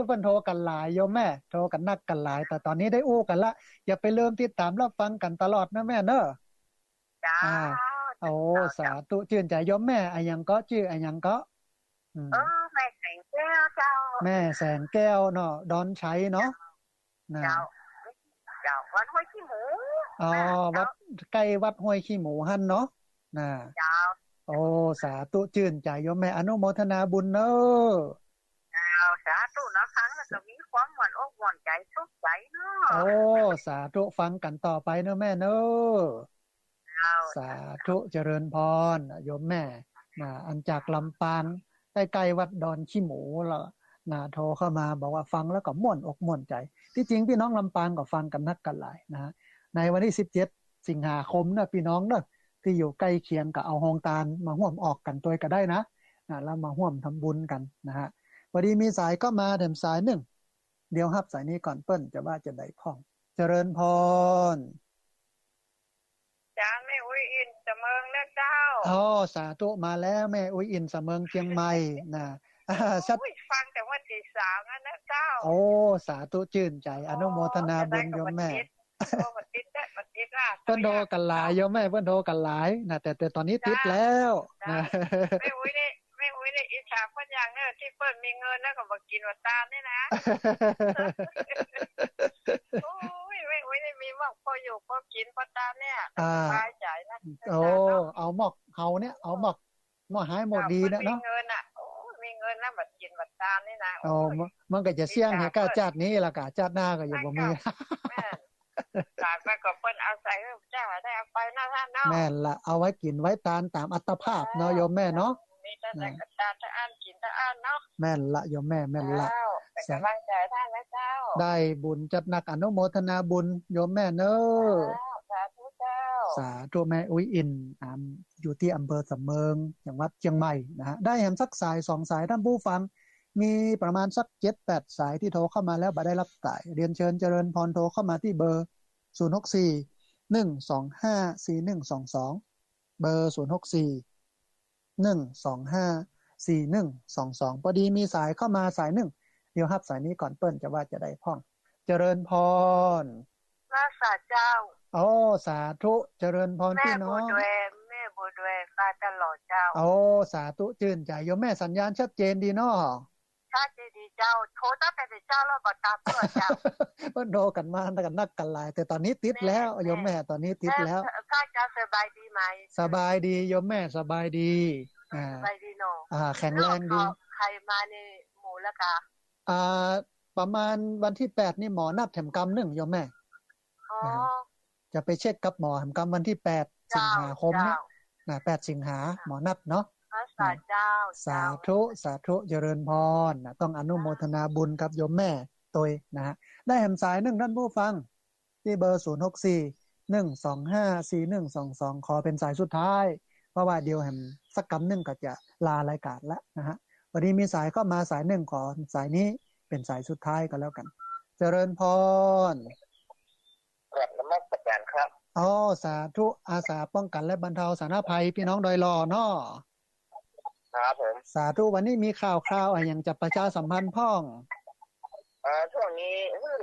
เพิ่นโทรกันหลายโยมแม่โทรกันนักกันหลายแต่ตอนนี้ได้อู้กันละอย่าไปเริ่มติดตามรับฟังกันตลอดนะแม่เนาะจ้าสาธุชื่นใจโยมแม่หยังก็ชื่อหยังก็แม่แสงแก้วเจ้าแม่แสงแก้วเนาะดอนชัยเนาะเจ้าวัดห้วยขี้หมูวัดใกล้วัดห้วยขี้หมูหั่นเนาะเจ้าสาธุชื่นใจโยมแม่อนุโมทนาบุญเนาะสาธุนะครั้งแล้วก็มีความหวั่นอกหวั่นใจสุขใจเนาะสาธุฟังกันต่อไปเนาะแม่เนาะสาธุเจริญพรโยมแม่อันจากลำปางใกล้ๆวัดดอนขี้หมูแล้วโทรเข้ามาบอกว่าฟังแล้วก็ม่วนอกม่วนใจที่จริงพี่น้องลำปางก็ฟังกันนักกันหลายนะในวันที่17สิงหาคมนะพี่น้องเนาะที่อยู่ใกล้เคียงก็เอาโฮงตาลมาร่วมออกกันตัวก็ได้นะแล้วมาร่วมทำบุญกันนะฮะพอดีมีสายก็มาแถมสายนึงเดี๋ยวรับสายนี้ก่อนเปิ้นจะว่าจะได้พ้องเจริญพรจ้าแม่อุ้ยอินเสมิงแล้วเจ้าสาธุมาแล้วแม่อุ้ยอินเสมิงเชียงใหม่นะฟังแต่ว่าตี3นะเจ้าสาธุชื่นใจอนุโมทนาบุญโยมแม่เพิ่นโทรกันหลายโยมแม่เพิ่นโทรกันหลายนะแต่ตอนนี้ติดแล้วนะแม่อุ้ยนี่อิจฉาเพิ่นอย่างเด้อที่เพิ่นมีเงินแล้วก็บ่กินวัดตานี่นะแม่อุ้ยนี่มีหมอกพออยู่พอกินพอตาเนี่ยสบายใจนะเอาหมอกเฮาเนี่ยเอาหมอกหายหมดดีนะเนาะมีเงินน่ะมีเงินแล้วบัดกินบัดตานี่นะมันก็จะเสี่ยงให้กาจัดนี้ล่ะกะจัดหน้าก็อยู่บ่มีกาไปก็เพิ่นเอาใส่จ้าได้เอาไปนะท่านเนาะแม่นล่ะเอาไว้กินไว้ตามอัตภาพเนาะโยมแม่เนาะมีแต่กระตาถ้าอ่านกินถ้าอ่านเนาะแม่นละโยมแม่แม่นละเป็นกำลังใจท่านนะเจ้าได้บุญจัดหนักอนุโมทนาบุญโยมแม่เนาะสาธุเจ้าสาธุแม่อุ้ยอินอยู่ที่อำเภอสำเมิงจังหวัดเชียงใหม่นะฮะได้แหมสักสาย2สายท่านผู้ฟังมีประมาณสัก 7-8 สายที่โทรเข้ามาแล้วบ่ได้รับสายเรียนเชิญเจริญพรโทรเข้ามาที่เบอร์064 125 4122เบอร์064 1254122พอดีมีสายเข้ามาสายหนึ่งเดี๋ยวรับสายนี้ก่อนเปิ้นจะว่าจะได้พ้องเจริญพรพระสาเจ้าโอ้สาธุเจริญพรพี่น้องแม่บัวด้วยฟ้าตลอดเจ้าโอ้สาธุชื่นใจโยมแม่สัญญาณชัดเจนดีเนาะชัดเจนดีเจ้าโทรตั้งแต่เจ้าแล้วก็ตามเพื่อเจ้าเพิ่นโทรกันมากันนักกันหลายแต่ตอนนี้ติดแล้วโยมแม่ตอนนี้ติดแล้วพระเจ้าสบายดีไหมสบายดีโยมแม่สบายดีสบายดีเนาะแข็งแรงดีใครมาในหมู่แล้วคะประมาณวันที่8นี่หมอนัดแถมกรรม1โยมแม่จะไปเช็คกับหมอแถมกรรมวันที่8สิงหาคมเนี่ย8สิงหาหมอนัดเนาะสาเจ้าสาธุสาธุเจริญพรต้องอนุโมทนาบุญกับโยมแม่ตยนะฮะได้แหมสาย1ท่านผู้ฟังที่เบอร์0641254122ขอเป็นสายสุดท้ายเพราะว่าเดียวแหมสักกำนึงก็จะลารายการแล้วนะฮะวันนี้มีสายเข้ามาสาย1ขอสายนี้เป็นสายสุดท้ายก็แล้วกันเจริญพรกราบนมัสการครับสาธุอาสาป้องกันและบรรเทาสาธารณภัยพี่น้องดอยลอเนาะครับผมสาธุวันนี้มีข่าวอะไรอย่างจะประชาสัมพันธ์พ้องช่วงนี้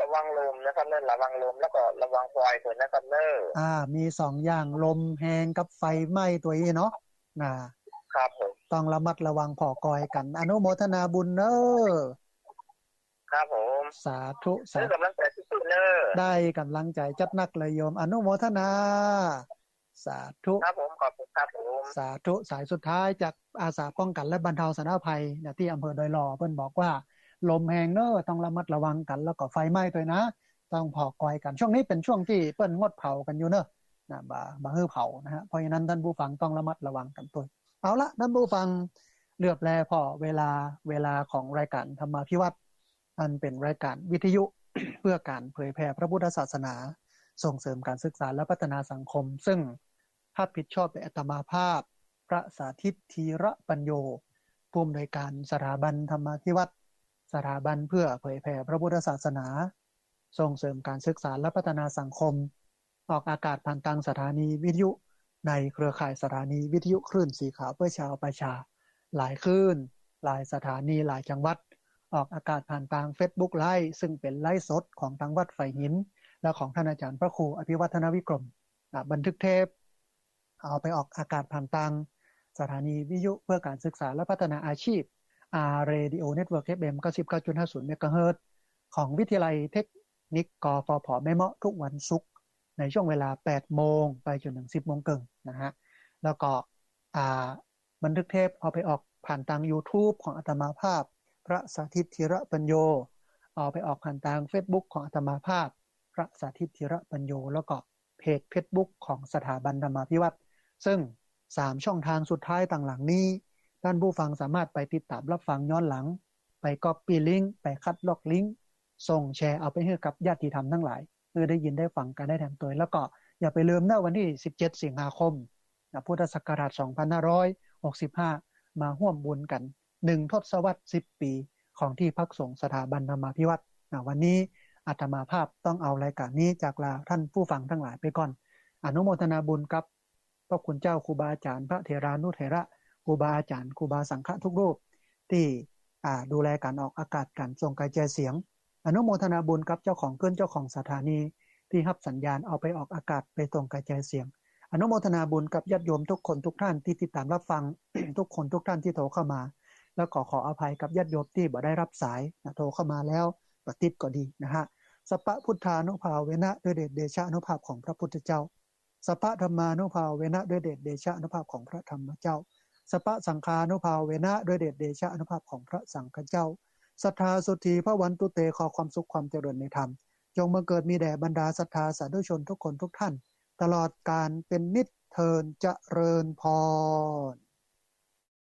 ระวังลมนะครับระวังลมแล้วก็ระวังไฟตัวนะครับมี2อย่างลมแรงกับไฟไหม้ตัวนี้เนาะครับผมต้องระมัดระวังผอกอยกันอนุโมทนาบุญเด้อครับผมสาธุสาธุกำลังใจสุดๆเด้อได้กำลังใจจัดนักเลยโยมอนุโมทนาสาธุครับผมขอบคุณครับผมสาธุสายสุดท้ายจากอาสาป้องกันและบรรเทาสาธารณภัยที่อำเภอดอยหล่อเพิ่นบอกว่าลมแรงเด้อต้องระมัดระวังกันแล้วก็ไฟไหม้ด้วยนะต้องผอกอยกันช่วงนี้เป็นช่วงที่เปิ้นงดเผากันอยู่เนอะบ่ฮื้อเผานะฮะเพราะฉะนั้นท่านผู้ฟังต้องระมัดระวังกันตัวเอาละท่านผู้ฟังเลือบแลพอเวลาของรายการธรรมาภิวัตน์อันเป็นรายการวิทยุ เพื่อการเผยแผ่พระพุทธศาสนาส่งเสริมการศึกษาและพัฒนาสังคมซึ่งรับผิดชอบโดยอาตมาภาพพระสาธิตธีระปัญโยผู้อำนวยการสถาบันธรรมาภิวัตน์สถาบันเพื่อเผยแผ่พระพุทธศาสนาส่งเสริมการศึกษาและพัฒนาสังคมออกอากาศผ่านทางสถานีวิทยุในเครือข่ายสถานีวิทยุคลื่นสีขาวเพื่อชาวประชาหลายคลื่นหลายสถานีหลายจังหวัดออกอากาศผ่านทาง Facebook Live ซึ่งเป็นไลฟ์สดของทางวัดไฟหินและของท่านอาจารย์พระครูอภิวัฒนวิกรมบันทึกเทปเอาไปออกอากาศผ่านทางสถานีวิทยุเพื่อการศึกษาและพัฒนาอาชีพRadio Network FM 99.50 เมกะเฮิรตซ์ของวิทยาลัยเทคนิคกฟผ.แม่เมาะทุกวันศุกร์ในช่วงเวลา 8 โมงไปจนถึง 10 โมงครึ่งนะฮะแล้วก็บันทึกเทปเอาไปออกผ่านทาง YouTube ของอาตมาภาพพระสาธิตธีระปัญโยเอาไปออกผ่านทาง Facebook ของอาตมาภาพพระสาธิตธีระปัญโยแล้วก็เพจ Facebook ของสถาบันธรรมาภิวัตน์ซึ่ง3ช่องทางสุดท้ายต่างหลังนี้ท่านผู้ฟังสามารถไปติดตามรับฟังย้อนหลังไปก๊อปปี้ลิงก์ไปคัดลอกลิงก์ส่งแชร์เอาไปให้กับญาติธรรมทั้งหลายเพื่อได้ยินได้ฟังกันได้แถมตัวแล้วก็อย่าไปลืมนะวันที่17สิงหาคมพุทธศักราช2565มาร่วมบุญกัน1ทศวรรษ10ปีของที่พักสงฆ์สถาบันธรรมาภิวัตน์วันนี้อาตมาภาพต้องเอารายการนี้จากลาท่านผู้ฟังทั้งหลายไปก่อนอนุโมทนาบุญกับพระคุณเจ้าครูบาอาจารย์พระเถรานุเถระครูบาอาจารย์ครูบาสังฆทุกรูปที่ดูแลการออกอากาศการส่งกระจายเสียงอนุโมทนาบุญกับเจ้าของเครื่องเจ้าของสถานีที่รับสัญญาณเอาไปออกอากาศไปส่งกระจายเสียงอนุโมทนาบุญกับญาติโยมทุกคนทุกท่านที่ติดตามรับฟัง ทุกคนทุกท่านที่โทรเข้ามาแล้วขออภัยกับญาติโยมที่บ่ได้รับสายโทรเข้ามาแล้วปฏิติก็ดีนะฮะสัพพพุทธานุภาเวนะด้วยเดชเดชะอนุภาพของพระพุทธเจ้าสัพพธรรมานุภาเวนะด้วยเดชเดชะอนุภาพของพระธรรมเจ้าสัพพสังฆานุภาเวนะด้วยเดชเดชะอนุภาพของพระสังฆเจ้าศรัทธาสุธีพระวันตุเตขอความสุขความเจริญในธรรมจงบังเกิดมีแด่บรรดาศรัทธาสาธุชนทุกคนทุกท่านตลอดกาลเป็นนิจเทินเจริญพร